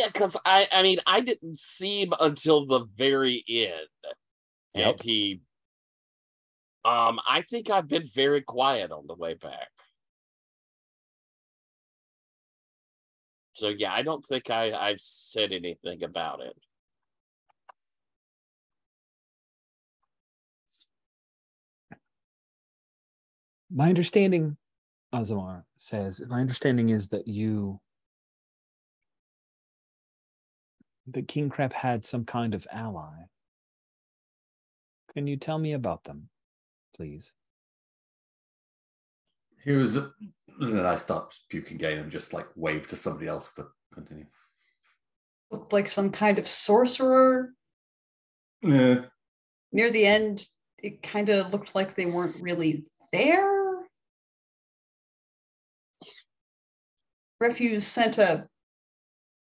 because I mean, I didn't see him until the very end. Yep. And he, I think I've been very quiet on the way back. So yeah, I don't think I've said anything about it. My understanding, Azamar says, my understanding is that King Crab had some kind of ally. Can you tell me about them, please? He was, and then I stopped puking again and just like waved to somebody else to continue. Looked like some kind of sorcerer. Yeah. Near the end, it kind of looked like they weren't really there. Refuse sent a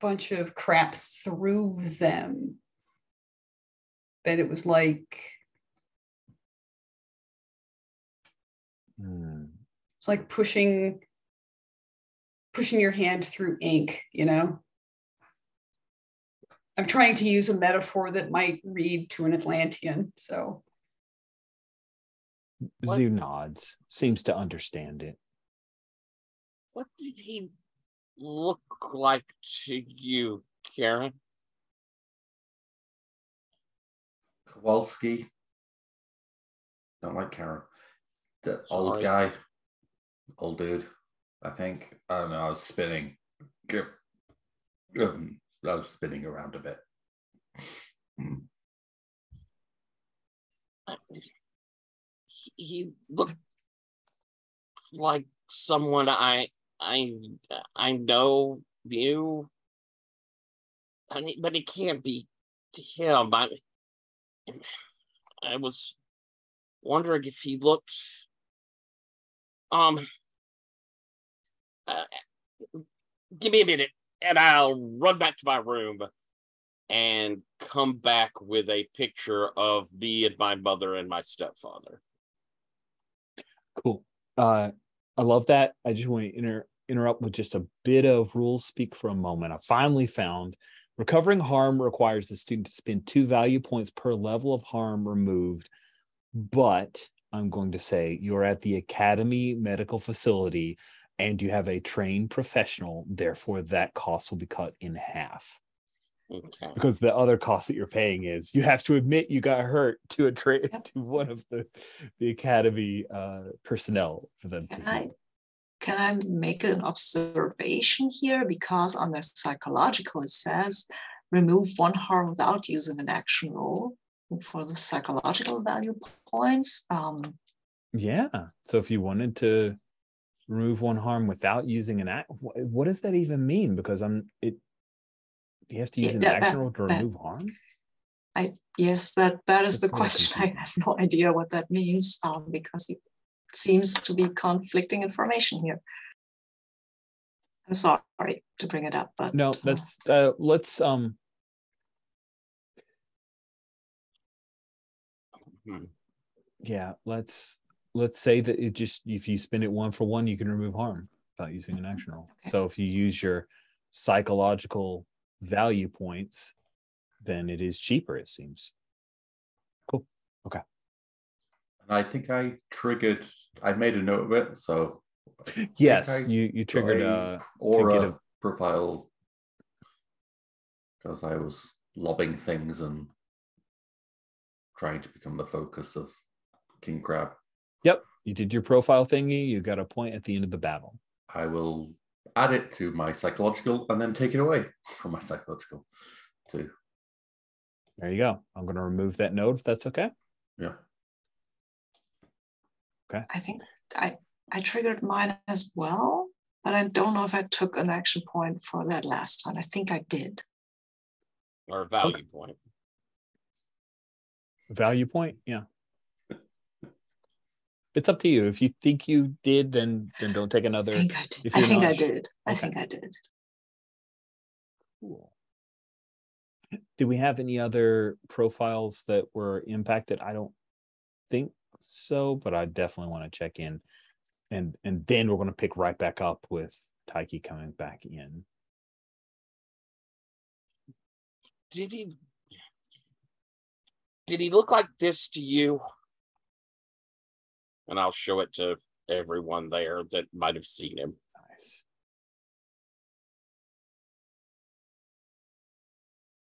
bunch of crap through them. But it was like, it's like pushing your hand through ink, you know? I'm trying to use a metaphor that might read to an Atlantean, so. Zoo nods, seems to understand it. What did he look like to you, Karen? Kowalski. Don't like Karen. The old guy. Old dude, I think. I don't know, I was spinning. I was spinning around a bit. He looked like someone I know you. I mean, but it can't be him. I was wondering if he looked. Give me a minute, and I'll run back to my room and come back with a picture of me and my mother and my stepfather. Cool. I love that. I just want to interrupt with just a bit of rules speak for a moment. I finally found recovering harm requires the student to spend 2 value points per level of harm removed, but I'm going to say you're at the Academy Medical Facility and you have a trained professional, therefore that cost will be cut in half. Okay. Because the other cost that you're paying is you have to admit you got hurt to to one of the Academy personnel for them to heal. Can I make an observation here? Because under psychological, it says remove 1 harm without using an action roll for the psychological value points. Yeah. So if you wanted to remove 1 harm without using an act, what does that even mean? Because you have to use an action roll to remove harm? Yes, that is That's the question. I have no idea what that means because it seems to be conflicting information here. I'm sorry to bring it up, but no, that's let's yeah, let's say that it just, if you spend it 1 for 1, you can remove harm without using an action roll. Okay. So if you use your psychological value points, then it is cheaper, it seems. Cool. Okay. And I think I made a note of it, so yes, you triggered aura profile because I was lobbing things and trying to become the focus of King Crab. Yep, you did your profile thingy. You got a point at the end of the battle. I will add it to my psychological and then take it away from my psychological too. There you go. I'm going to remove that note if that's okay. Yeah. Okay. I think I triggered mine as well, but I don't know if I took an action point for that last time. I think I did. or a value point. Value point, yeah. It's up to you. If you think you did, then don't take another. I think I did. If I you're think not I sure- did. I Okay. think I did. Cool. Do we have any other profiles that were impacted? I don't think so, but I definitely want to check in. And then we're going to pick right back up with Taiki coming back in. Did he look like this to you? And I'll show it to everyone there that might have seen him. Nice.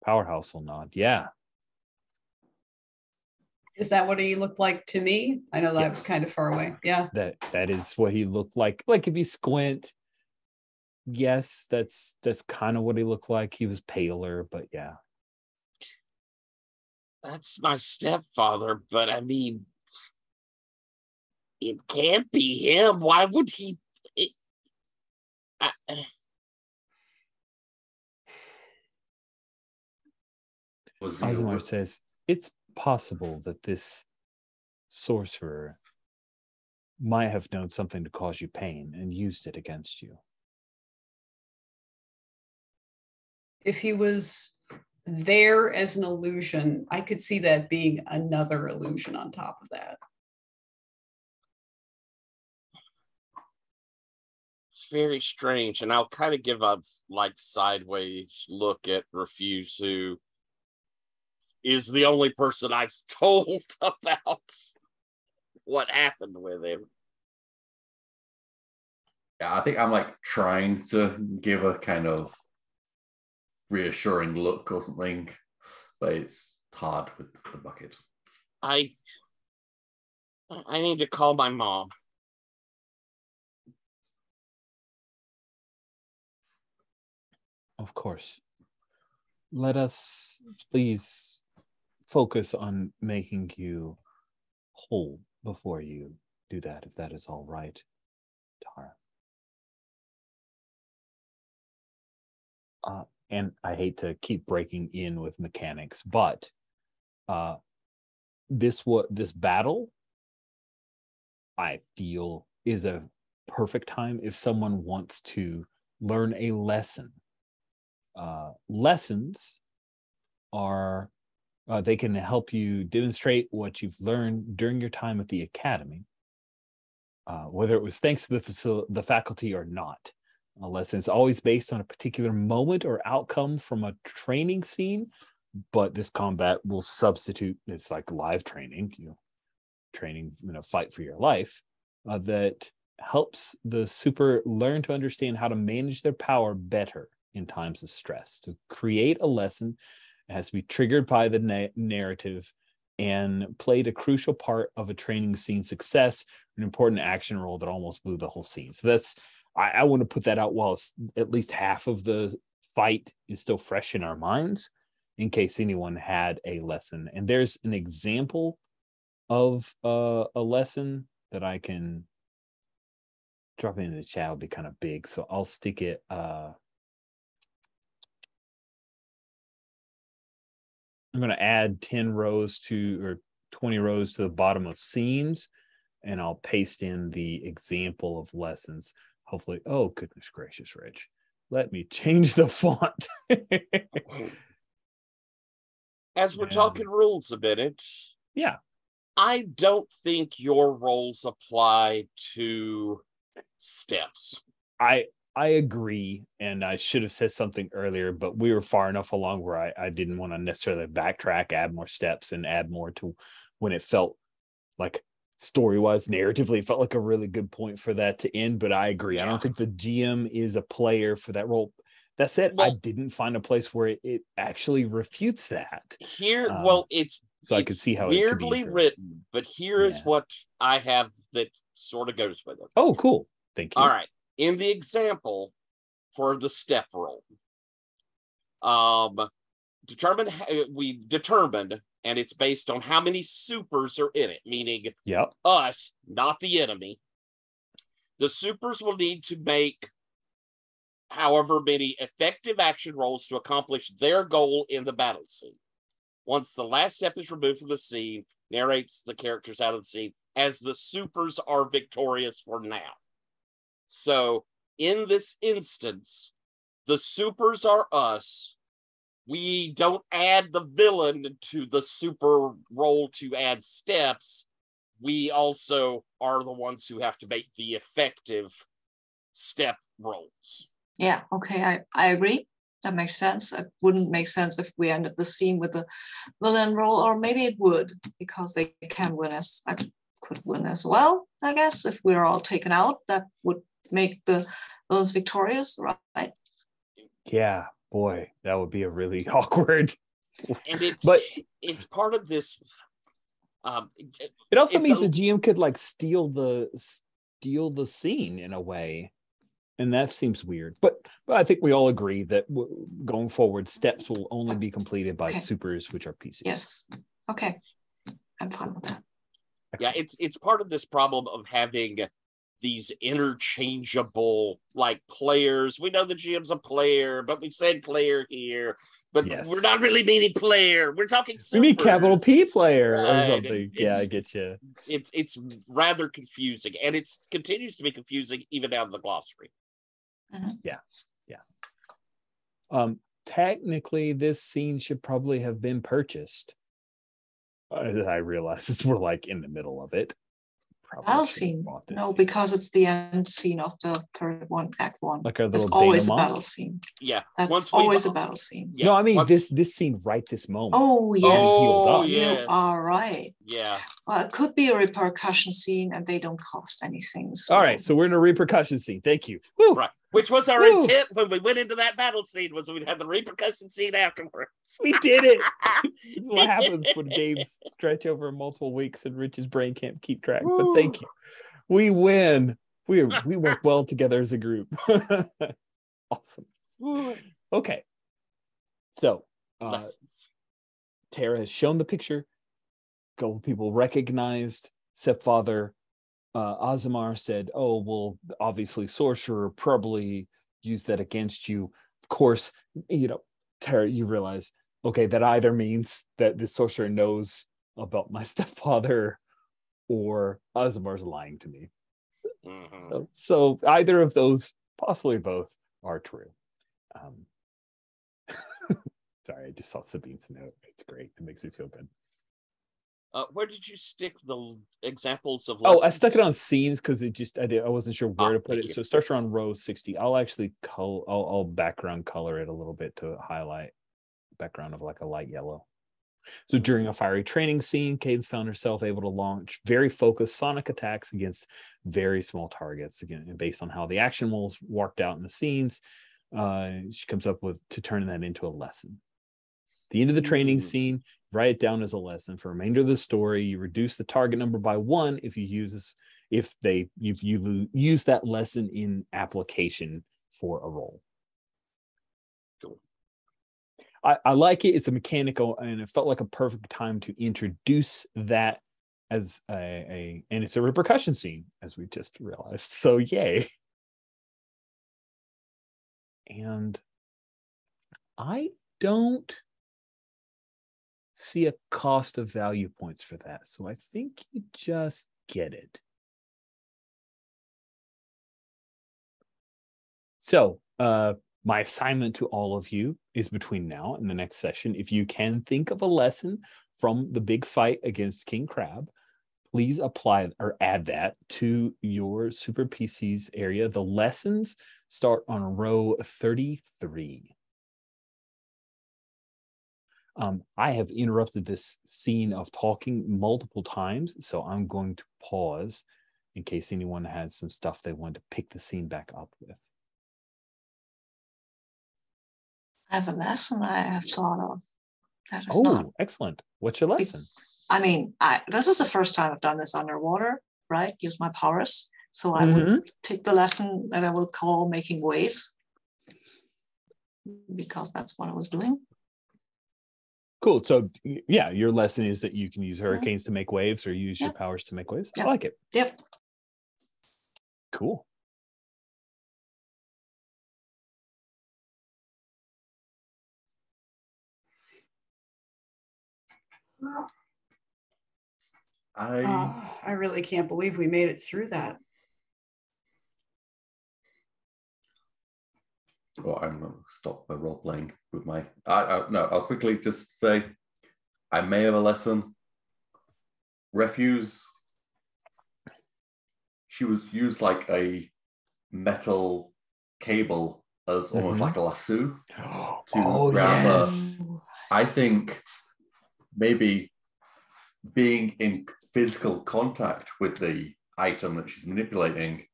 Powerhouse will nod. Yeah. Is that what he looked like to me? I know that was Yes. kind of far away. Yeah. That is what he looked like. Like if you squint, yes, that's kind of what he looked like. He was paler, but yeah. That's my stepfather, but I mean, it can't be him. Why would he? Ozimar says it's possible that this sorcerer might have known something to cause you pain and used it against you. If he was there as an illusion, I could see that being another illusion on top of that. It's very strange, and I'll kind of give a sideways look at Refuse, who is the only person I've told about what happened with him. Yeah, I think I'm trying to give a kind of reassuring look or something, but it's hard with the bucket. I need to call my mom. Of course. Let us please focus on making you whole before you do that, if that is all right, Tara. And I hate to keep breaking in with mechanics, but this battle, I feel, is a perfect time if someone wants to learn a lesson. Lessons are they can help you demonstrate what you've learned during your time at the academy, whether it was thanks to the faculty or not. A lesson is always based on a particular moment or outcome from a training scene, but this combat will substitute. It's like live training, training in a fight for your life, that helps the super learn to understand how to manage their power better in times of stress. To create a lesson, it has to be triggered by the narrative and played a crucial part of a training scene success, an important action role that almost blew the whole scene. So that's, I want to put that out while it's at least half of the fight is still fresh in our minds, in case anyone had a lesson. And there's an example of a lesson that I can drop into the chat. Will be kind of big, so I'll stick it. I'm going to add 10 rows or 20 rows to the bottom of scenes, and I'll paste in the example of lessons. Hopefully, oh, goodness gracious, Rich. Let me change the font. As we're talking rules a minute, yeah, I don't think your roles apply to steps. I agree, and I should have said something earlier, but we were far enough along where I didn't want to necessarily backtrack, add more steps, and add more to when it felt like story-wise, narratively, it felt like a really good point for that to end. But I agree. Yeah. I don't think the GM is a player for that role. That said, I didn't find a place where it actually refutes that. Here, it's so I could see how weirdly it could be written, but here is what I have that sort of goes with it. Oh, cool. Thank you. All right. In the example for the step roll, we determined, and it's based on how many supers are in it, meaning us, not the enemy. The supers will need to make however many effective action rolls to accomplish their goal in the battle scene. Once the last step is removed from the scene, narrates the characters out of the scene as the supers are victorious for now. So in this instance, the supers are us. We don't add the villain to the super roll to add steps. We also are the ones who have to make the effective step rolls. Yeah, okay, I agree. That makes sense. It wouldn't make sense if we ended the scene with the villain roll, or maybe it would, because they can win as I could win as well, I guess. If we're all taken out, that would make the villains victorious, right? Yeah, boy, that would be a really awkward. And it's part of this. It also means the GM could like steal the scene in a way, and that seems weird. But I think we all agree that going forward, steps will only be completed by supers, which are PCs. Yes. Okay. I'm fine with that. Excellent. Yeah, it's part of this problem of having these interchangeable like players. We know the GM's a player, but we said player here. But we're not really meaning player. We're talking supers. We mean capital P player or Right. something. Yeah, I get you. It's rather confusing, and it continues to be confusing even out of the glossary. Mm-hmm. Yeah. Technically, this scene should probably have been purchased. I realize we're like in the middle of it. Battle scene. No, because it's the end scene of the third one, Act 1. Like a There's little always denouement? a battle scene. Yeah. That's always a battle scene. Yeah. No, I mean this scene right this moment. Oh, yes. Oh, You yes. are right. Yeah. Well, it could be a repercussion scene, and they don't cost anything. So. All right, so we're in a repercussion scene. Thank you. Woo. Right. Which was our Woo. intent when we went into that battle scene, was we'd have the repercussion scene afterwards. We did it. This is what happens when games stretch over multiple weeks and Rich's brain can't keep track. Woo. But thank you. We win. We work well together as a group. Awesome. Okay. So Tara has shown the picture. A couple people recognized stepfather. Azamar said, "Oh, well, obviously sorcerer probably used that against you." Of course, Tara, you realize, okay, that either means that the sorcerer knows about my stepfather, or Azamar's lying to me. Mm-hmm. So either of those, possibly both, are true. Sorry, I just saw Sabine's note. It's great. It makes me feel good. Where did you stick the examples of lessons? I stuck it on scenes because I wasn't sure where to put it. You. So it starts around row 60. I'll actually I'll background color it a little bit to highlight background of like a light yellow. So during a fiery training scene, Cadence found herself able to launch very focused sonic attacks against very small targets. Again, based on how the action was worked out in the scenes, she comes up with to turn that into a lesson. At the end of the training scene, write it down as a lesson. For the remainder of the story, you reduce the target number by 1 if you use that lesson in application for a role. Cool. I like it. It's a mechanical, and it felt like a perfect time to introduce that as and it's a repercussion scene, as we just realized. So yay. And I don't see a cost of value points for that. So I think you just get it. So my assignment to all of you is between now and the next session. If you can think of a lesson from the big fight against King Crab, please apply or add that to your Super PCs area. The lessons start on row 33. I have interrupted this scene of talking multiple times, so I'm going to pause in case anyone has some stuff they want to pick the scene back up with. I have a lesson I have thought of. That is not excellent. What's your lesson? I mean, this is the first time I've done this underwater, right? Use my powers. So I would take the lesson that I will call making waves, because that's what I was doing. Cool. So yeah, your lesson is that you can use hurricanes to make waves, or use your powers to make waves. I like it. Yep. Cool. I really can't believe we made it through that. Well, I'm going to stop my role playing with my. No, I'll quickly just say I may have a lesson. Refuse. She was used like a metal cable as almost like a lasso to grab her. I think maybe being in physical contact with the item that she's manipulating,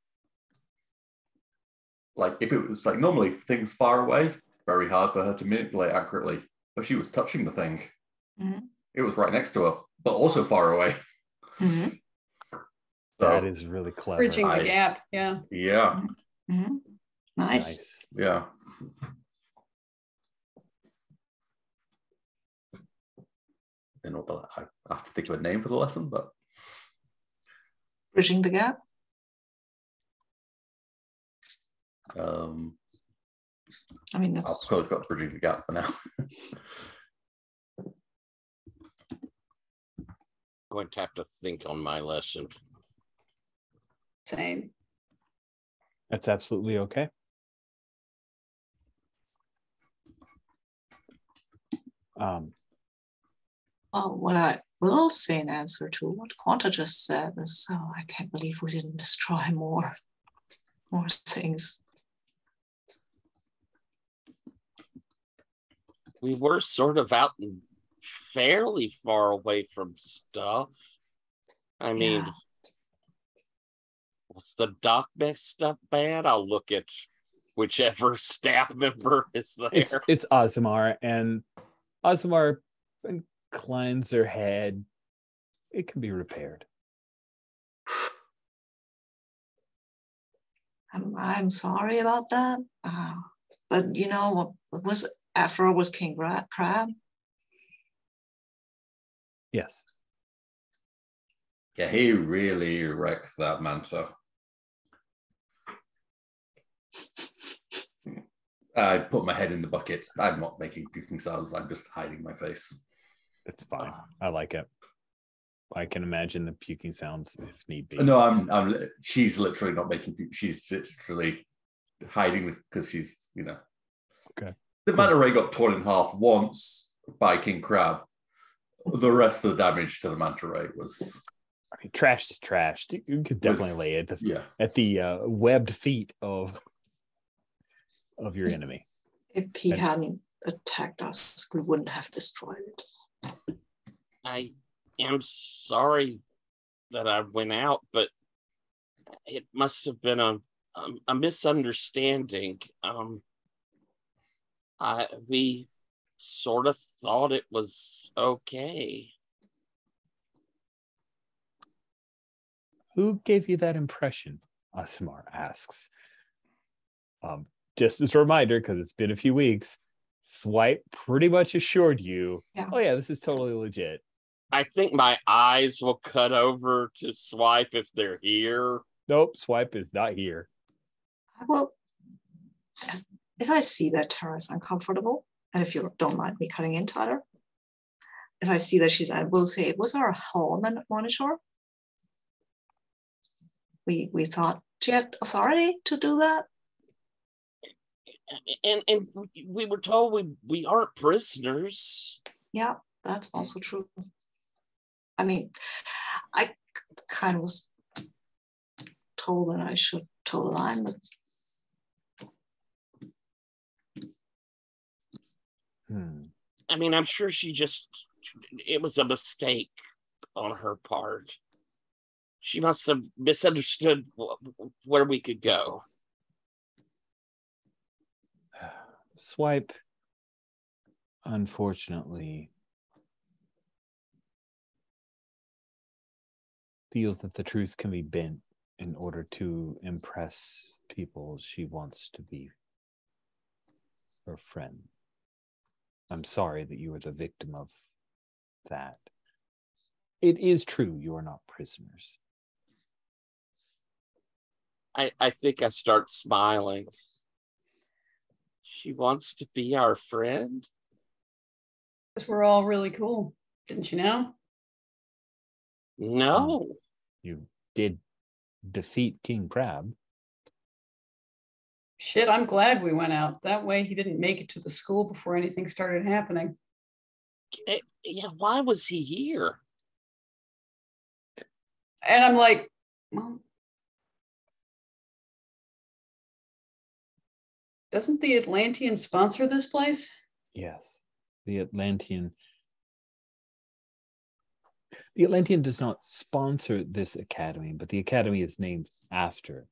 like if it was like normally things far away, very hard for her to manipulate accurately, but she was touching the thing. Mm-hmm. It was right next to her, but also far away. Mm-hmm. So, that is really clever. Bridging the gap, yeah. Yeah. Mm-hmm. Nice. Yeah. I don't know I have to think of a name for the lesson, but Bridging the gap. I mean, I'll that's probably got bridging the gap for now. Going to have to think on my lesson. Same. That's absolutely okay. well, what I will say in answer to what Quanta just said is, I can't believe we didn't destroy more things. We were sort of out and fairly far away from stuff. I mean, was the doc messed up bad? I'll look at whichever staff member is there. It's Ozimar, and Ozimar inclines her head. It can be repaired. I'm sorry about that. But you know what was after all was King Crab. Yes. Yeah, he really wrecked that manta. I put my head in the bucket. I'm not making puking sounds. I'm just hiding my face. It's fine. I like it. I can imagine the puking sounds if need be. No, she's literally not making puking. She's literally hiding because she's, Okay. The manta ray got torn in half once by King Crab. The rest of the damage to the manta ray was... I mean, trash is trash. You could definitely lay it at the webbed feet of your enemy. If he hadn't attacked us, we wouldn't have destroyed it. I am sorry that I went out, but it must have been a misunderstanding. We sort of thought it was okay. Who gave you that impression? Ozimar asks. Just as a reminder, because it's been a few weeks, Swipe pretty much assured you, oh yeah, this is totally legit. I think my eyes will cut over to Swipe if they're here. Nope, Swipe is not here. Well, if I see that Tara is uncomfortable, and if you don't mind me cutting in, Tyler, if I see that she's, I will say it was our hall monitor. We thought she had authority to do that. And we were told we aren't prisoners. Yeah, that's also true. I mean, I kind of was told that I should toe the line, but I mean, I'm sure it was a mistake on her part. She must have misunderstood where we could go. Swipe, unfortunately, feels that the truth can be bent in order to impress people she wants to be her friend. I'm sorry that you were the victim of that. It is true you are not prisoners. I think I start smiling. She wants to be our friend? Because we're all really cool. Didn't you know? No. You did defeat King Crab. Shit, I'm glad we went out. That way he didn't make it to the school before anything started happening. Yeah, why was he here? And I'm like, well, doesn't the Atlantean sponsor this place? Yes, the Atlantean. The Atlantean does not sponsor this academy, but the academy is named after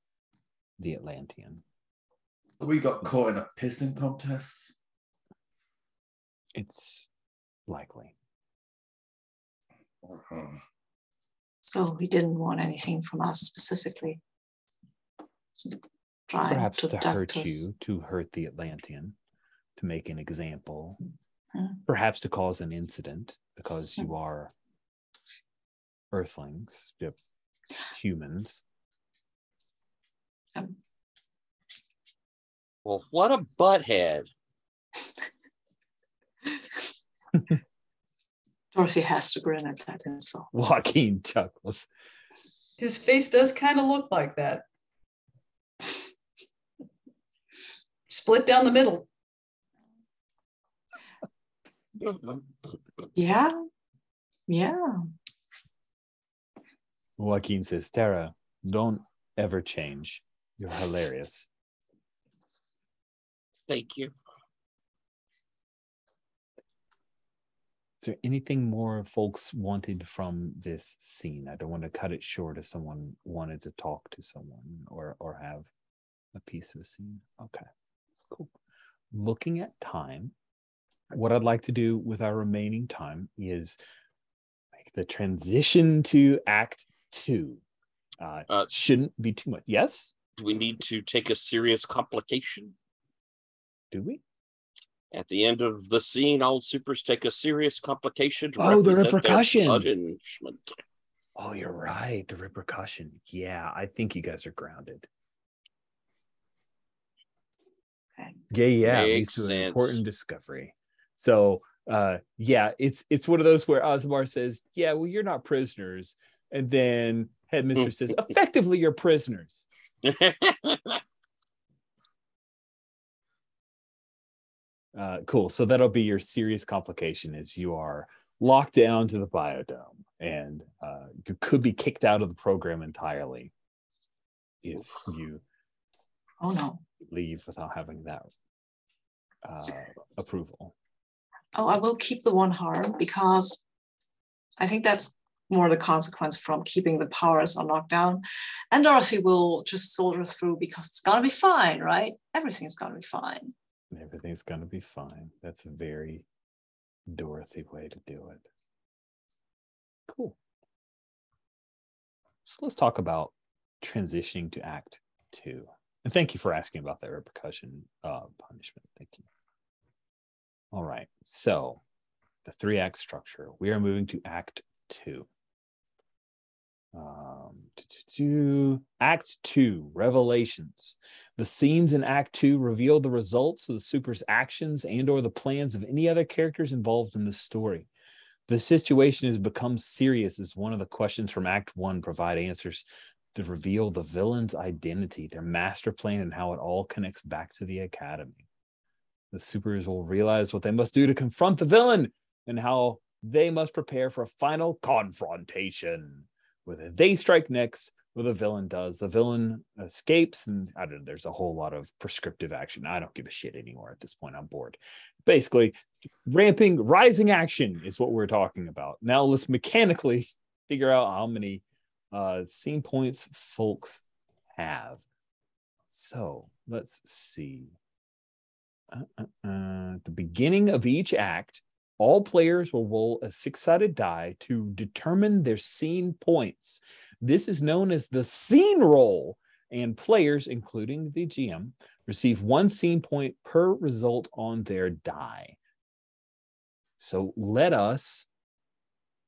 the Atlantean. We got caught in a pissing contest. It's likely. So he didn't want anything from us specifically. Perhaps to abduct hurt us. you, to hurt the Atlantean, to make an example, Hmm. perhaps to cause an incident because you are Earthlings, humans. Well, what a butthead. Dorothy has to grin at that insult. Joaquin chuckles. His face does kind of look like that. Split down the middle. Yeah. Joaquin says, Tara, don't ever change. You're hilarious. Thank you. Is there anything more folks wanted from this scene? I don't want to cut it short if someone wanted to talk to someone or have a piece of the scene. Okay, cool. Looking at time, what I'd like to do with our remaining time is make the transition to Act 2. Shouldn't be too much. Yes? Do we need to take a serious complication? Do we? At the end of the scene, all supers take a serious complication to Oh, the represent repercussion. their punishment. Oh, you're right. The repercussion. Yeah, I think you guys are grounded. Okay. Yeah, Makes leads to an sense. important discovery. So, yeah, it's one of those where Osmar says, yeah, well, you're not prisoners. And then Headmistress says, effectively, you're prisoners. Cool. So that'll be your serious complication is you are locked down to the biodome and you could be kicked out of the program entirely if you leave without having that approval. Oh, I will keep the 1 harm because I think that's more the consequence from keeping the powers on lockdown. And Dorothy will just soldier through because it's gonna be fine, right? Everything's gonna be fine. Everything's going to be fine. That's a very Dorothy way to do it. Cool. So let's talk about transitioning to Act 2. And thank you for asking about that repercussion punishment. Thank you. All right. So the 3-act structure. We are moving to Act 2. Act 2, Revelations. The scenes in Act 2 reveal the results of the super's actions and or the plans of any other characters involved in the story. The situation has become serious as one of the questions from Act 1 provide answers to reveal the villain's identity, their master plan, and how it all connects back to the Academy. The supers will realize what they must do to confront the villain and how they must prepare for a final confrontation. Whether they strike next or the villain does. The villain escapes, and I don't know, there's a whole lot of prescriptive action. I don't give a shit anymore at this point. I'm bored. Basically, rising action is what we're talking about. Now let's mechanically figure out how many scene points folks have. So let's see. At the beginning of each act, all players will roll a 6-sided die to determine their scene points. This is known as the scene roll, and players, including the GM, receive 1 scene point per result on their die. So let us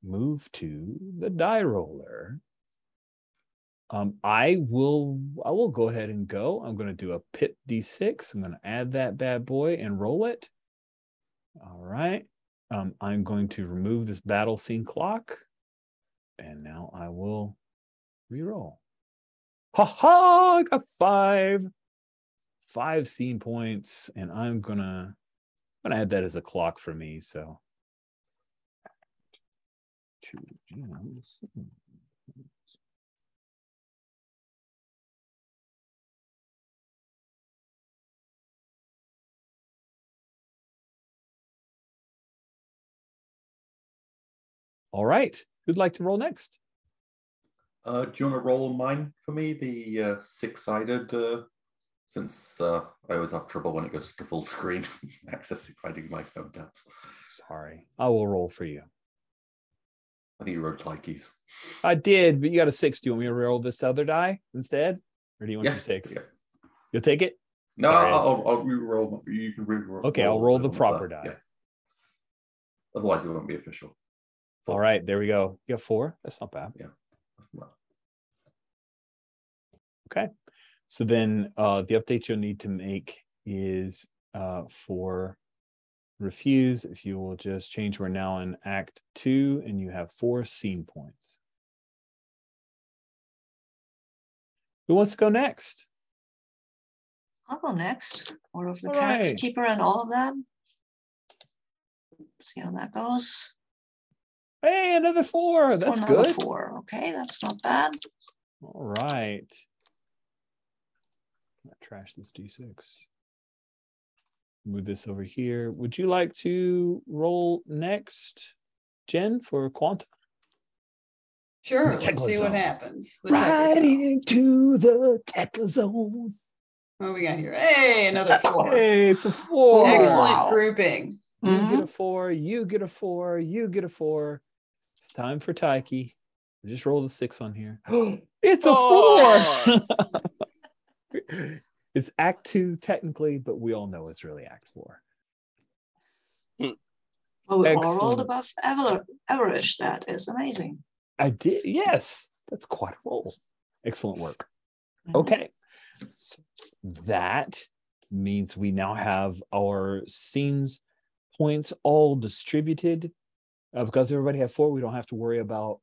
move to the die roller. I will go ahead and go. I'm going to do a pip D6. I'm going to add that bad boy and roll it. All right. I'm going to remove this battle scene clock, and now I will reroll. Ha ha! I got 5 scene points, and I'm gonna add that as a clock for me. So, all right. Who'd like to roll next? Do you want to roll mine for me? The 6-sided, since I always have trouble when it goes to full screen accessing finding my phone tabs. Sorry, I will roll for you. I think you wrote Tykes. I did, but you got a 6. Do you want me to roll this other die instead, or do you want your 6? Yeah. You'll take it. No, I'll re-roll. You can re-roll. Okay, I'll roll the proper die. Yeah. Otherwise, it won't be official. All right, there we go. You have 4. That's not bad. Yeah, that's not bad. Okay, so then the update you'll need to make is for refuse. If you will just change, we're now in Act 2, and you have 4 scene points. Who wants to go next? I'll go next. Order of the Character Keeper and all of that. See how that goes. Hey, another 4. That's good. Another 4. Okay, that's not bad. All right. Trash this D6. Move this over here. Would you like to roll next, Jen, for Quanta? Sure, let's see what happens. Right into the tech zone. What do we got here? Hey, another 4. Hey, it's a 4. Excellent grouping. You get a 4, you get a 4, you get a 4. It's time for Taiki. Just roll the 6 on here. It's a 4. It's Act 2 technically, but we all know it's really Act 4. Well, we all rolled above average. That is amazing. I did. Yes, that's quite a roll. Excellent work. Okay, so that means we now have our scenes points all distributed. Because everybody had 4, we don't have to worry about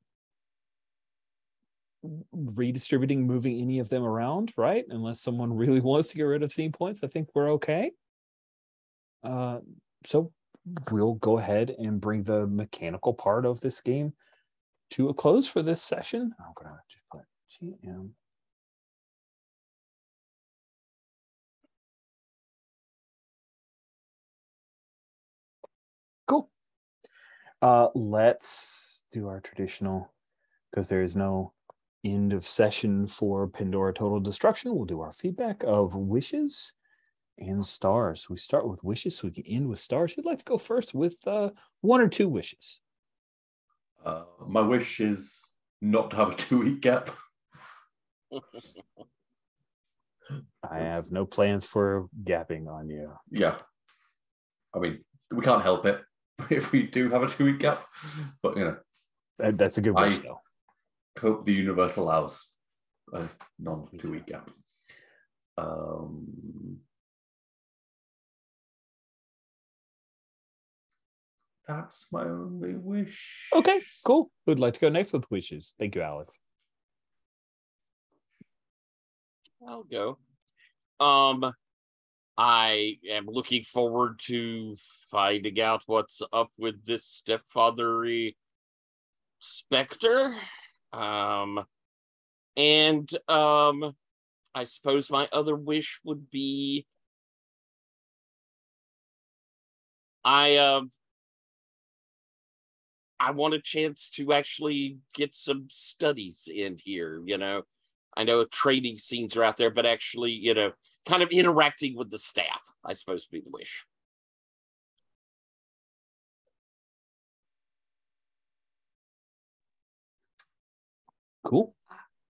redistributing, moving any of them around, right? Unless someone really wants to get rid of scene points, I think we're okay. So we'll go ahead and bring the mechanical part of this game to a close for this session. I'm gonna just put GM. Cool. Let's do our traditional, because there is no end of session for Pandora Total Destruction. We'll do our feedback of wishes and stars. We start with wishes so we can end with stars. Who'd like to go first with 1 or 2 wishes? My wish is not to have a 2-week gap. I have no plans for gapping on you. Yeah. I mean, we can't help it if we do have a 2-week gap, but you know. That's a good wish, though. Hope the universe allows a non-2-week gap. That's my only wish. Okay, cool. Who'd like to go next with wishes? Thank you, Alex. I'll go. I am looking forward to finding out what's up with this stepfather-y specter. I suppose my other wish would be I want a chance to actually get some studies in here, you know. I know training scenes are out there, but actually, you know, kind of interacting with the staff, I suppose, would be the wish. Cool.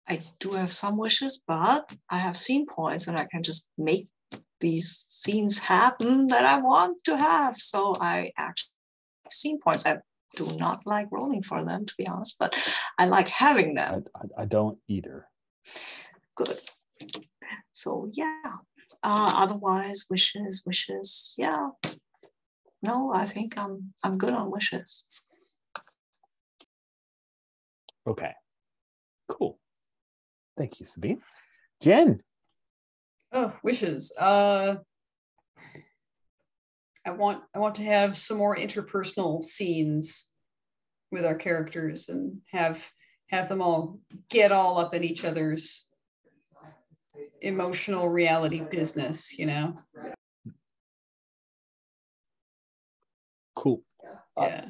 I do have some wishes, but I have scene points and I can just make these scenes happen that I want to have. So I actually scene points. I do not like rolling for them, to be honest, but I like having them. I don't either. Good. So yeah. Otherwise, wishes. Yeah. no, I think I'm good on wishes. Okay, cool. Thank you, Sabine. Jen. Oh, wishes. I want to have some more interpersonal scenes with our characters and have them all get all up in each other's emotional reality business, you know? Cool. Yeah.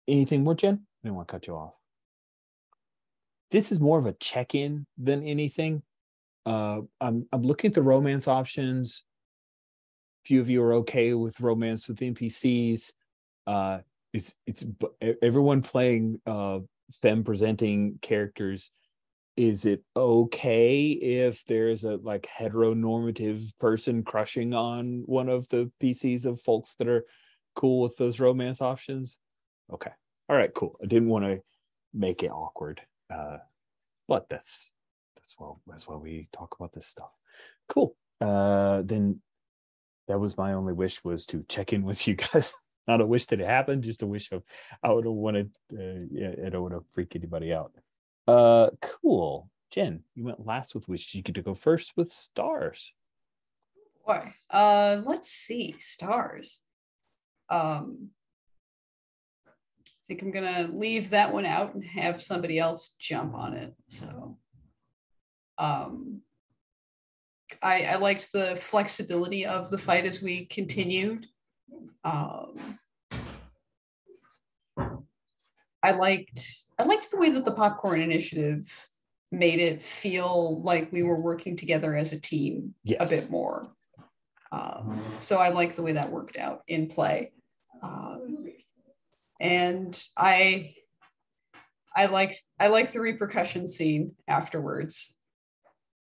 Anything more, Jen? I didn't want to cut you off. This is more of a check-in than anything. I'm looking at the romance options. Few of you are okay with romance with NPCs. It's everyone playing femme presenting characters. Is it okay if there's a like heteronormative person crushing on one of the PCs of folks that are cool with those romance options? Okay. All right, cool. I didn't want to make it awkward. But that's why we talk about this stuff. Cool. Then that was my only wish, was to check in with you guys. Not a wish that it happened, just a wish of I would have wanted. I don't want to freak anybody out. Cool. Jen, you went last with wishes. You get to go first with stars. Boy, let's see, stars. I think I'm gonna leave that one out and have somebody else jump on it. So, I liked the flexibility of the fight as we continued. I liked the way that the Popcorn Initiative made it feel like we were working together as a team a bit more. So I like the way that worked out in play. And I liked the repercussion scene afterwards.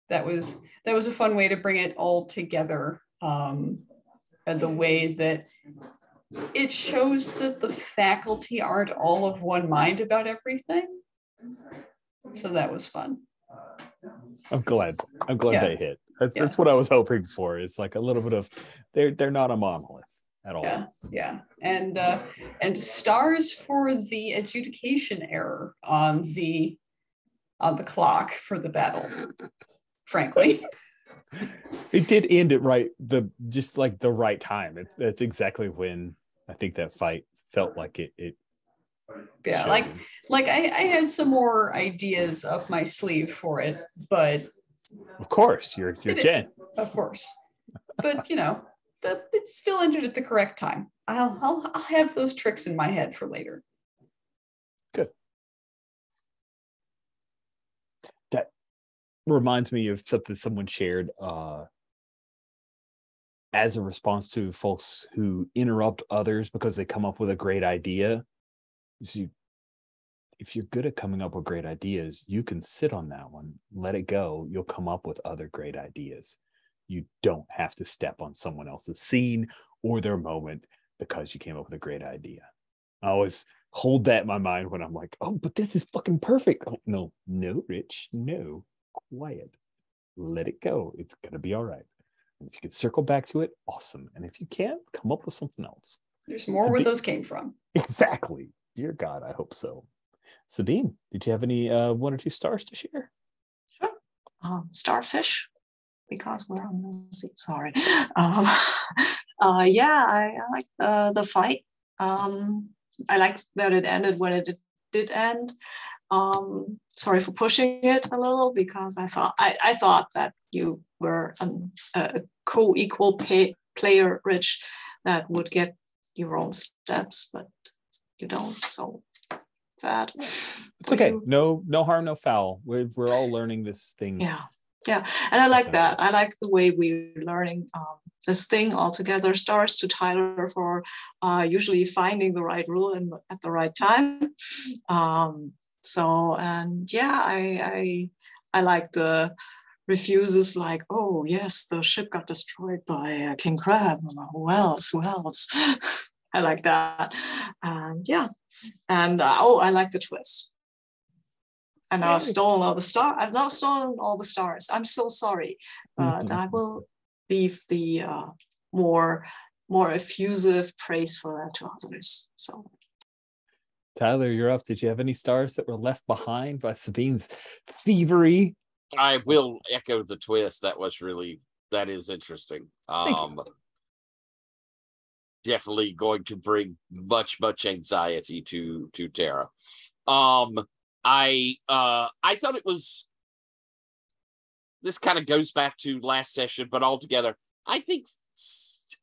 That was a fun way to bring it all together. And the way that it shows that the faculty aren't all of one mind about everything. So that was fun. I'm glad they hit. That's what I was hoping for. It's like a little bit of they're not a monolith at all. Yeah. And stars for the adjudication error on the clock for the battle. Frankly, it did end at just like the right time. That's exactly when I think that fight felt like it. Yeah, like I had some more ideas up my sleeve for it, but of course you're Jen. Of course, but you know that it still ended at the correct time. I'll have those tricks in my head for later. Good. That reminds me of something someone shared as a response to folks who interrupt others because they come up with a great idea. So if you're good at coming up with great ideas, you can sit on that one, let it go. You'll come up with other great ideas. You don't have to step on someone else's scene or their moment because you came up with a great idea. I always hold that in my mind when I'm like, oh, but this is fucking perfect. Oh, no, Rich, no, quiet. Let it go. It's going to be all right. And if you can circle back to it, awesome. And if you can't, come up with something else. There's more where those came from. Exactly. Dear God, I hope so. Sabine, did you have any 1 or 2 stars to share? Sure. Starfish, because we're on the sea. Sorry. Yeah, I like the fight. I liked that it ended when it did end. Sorry for pushing it a little, because I thought that you were a co-equal player, Rich, that would get your own steps, but you don't. So sad. It's okay. No harm, no foul. We're all learning this thing. Yeah, and I like that. I like the way we're learning this thing all together. Stars to Tyler for usually finding the right rule and at the right time. I like the refuses, like, oh yes, the ship got destroyed by King Crab. Who else? I like that. And I like the twist. And I've stolen all the stars. I've now stolen all the stars. I'm so sorry, but I will leave the more more effusive praise for that to others. So Tyler, you're up. Did you have any stars that were left behind by Sabine's thievery? I will echo the twist. That is interesting. Definitely going to bring much anxiety to Tara. I thought it was, this kind of goes back to last session, but altogether, I think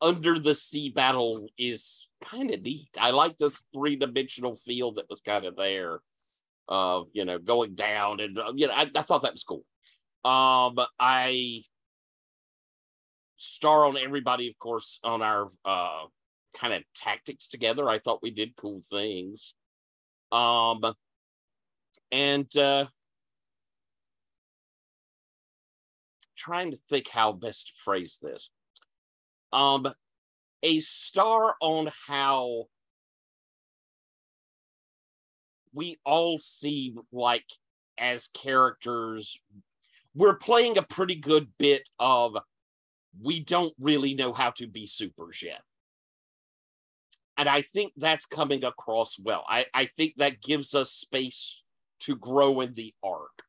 under the sea battle is kind of neat. I like the 3-dimensional feel that was kind of there, going down, and I thought that was cool. I star on everybody, of course, on our kind of tactics together. I thought we did cool things. And trying to think how best to phrase this. A star on how we all seem like, as characters, we're playing a pretty good bit of, we don't really know how to be supers yet. And I think that's coming across well. I think that gives us space to grow in the arc.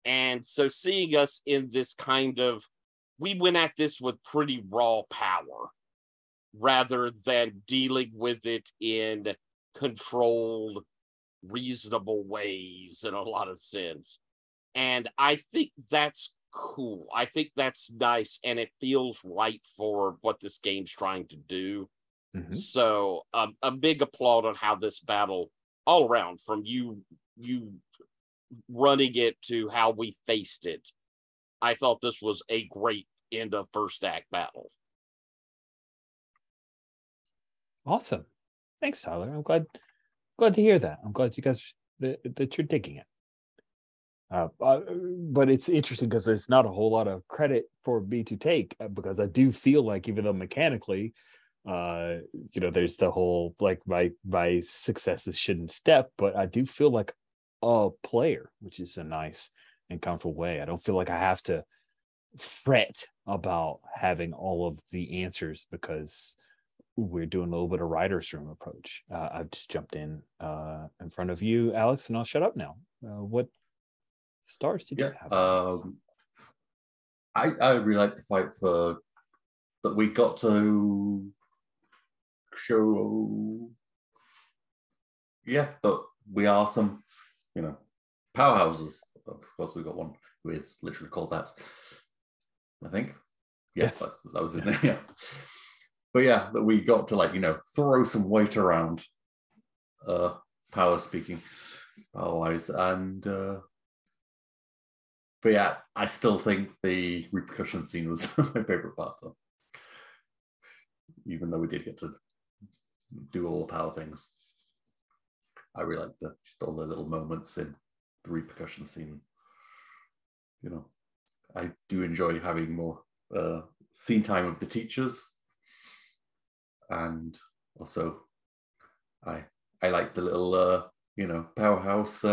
And so seeing us in this kind of, we went at this with pretty raw power rather than dealing with it in controlled, reasonable ways in a lot of sense. And I think that's cool. I think that's nice, and it feels right for what this game's trying to do. Mm-hmm. So a big applaud on how this battle, all around, from you running it to how we faced it. I thought this was a great end of first act battle. Awesome. Thanks, Tyler. I'm glad to hear that. I'm glad you guys that you're digging it. But it's interesting because there's not a whole lot of credit for me to take, because I do feel like, even though mechanically, there's the whole, like, my successes shouldn't step, but I do feel like a player, which is a nice and comfortable way. I don't feel like I have to fret about having all of the answers, because we're doing a little bit of writer's room approach. I've just jumped in front of you, Alex, and I'll shut up now. What stars did you have? I really like the fight for that we got to show. Yeah, that we are some, powerhouses. Of course, we got one who is literally called that, I think. Yes, that was his name. Yeah. But yeah, that we got to throw some weight around, power-wise, and but yeah, I still think the repercussion scene was my favorite part, though. Even though we did get to do all the power things, I really like just all the little moments in the repercussion scene. I do enjoy having more scene time with the teachers, and also I like the little powerhouse,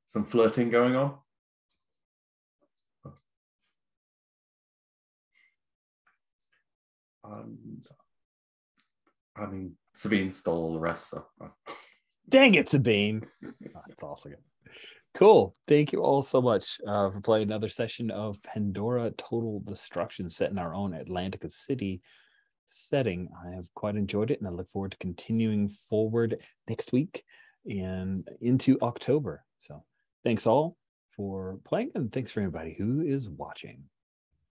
some flirting going on. I mean, Sabine stole all the rest, so. Dang it, Sabine. That's awesome. Cool. Thank you all so much for playing another session of Pandora Total Destruction, set in our own Atlantica City setting. I have quite enjoyed it, and I look forward to continuing forward next week and into October. So thanks all for playing, and thanks for everybody who is watching.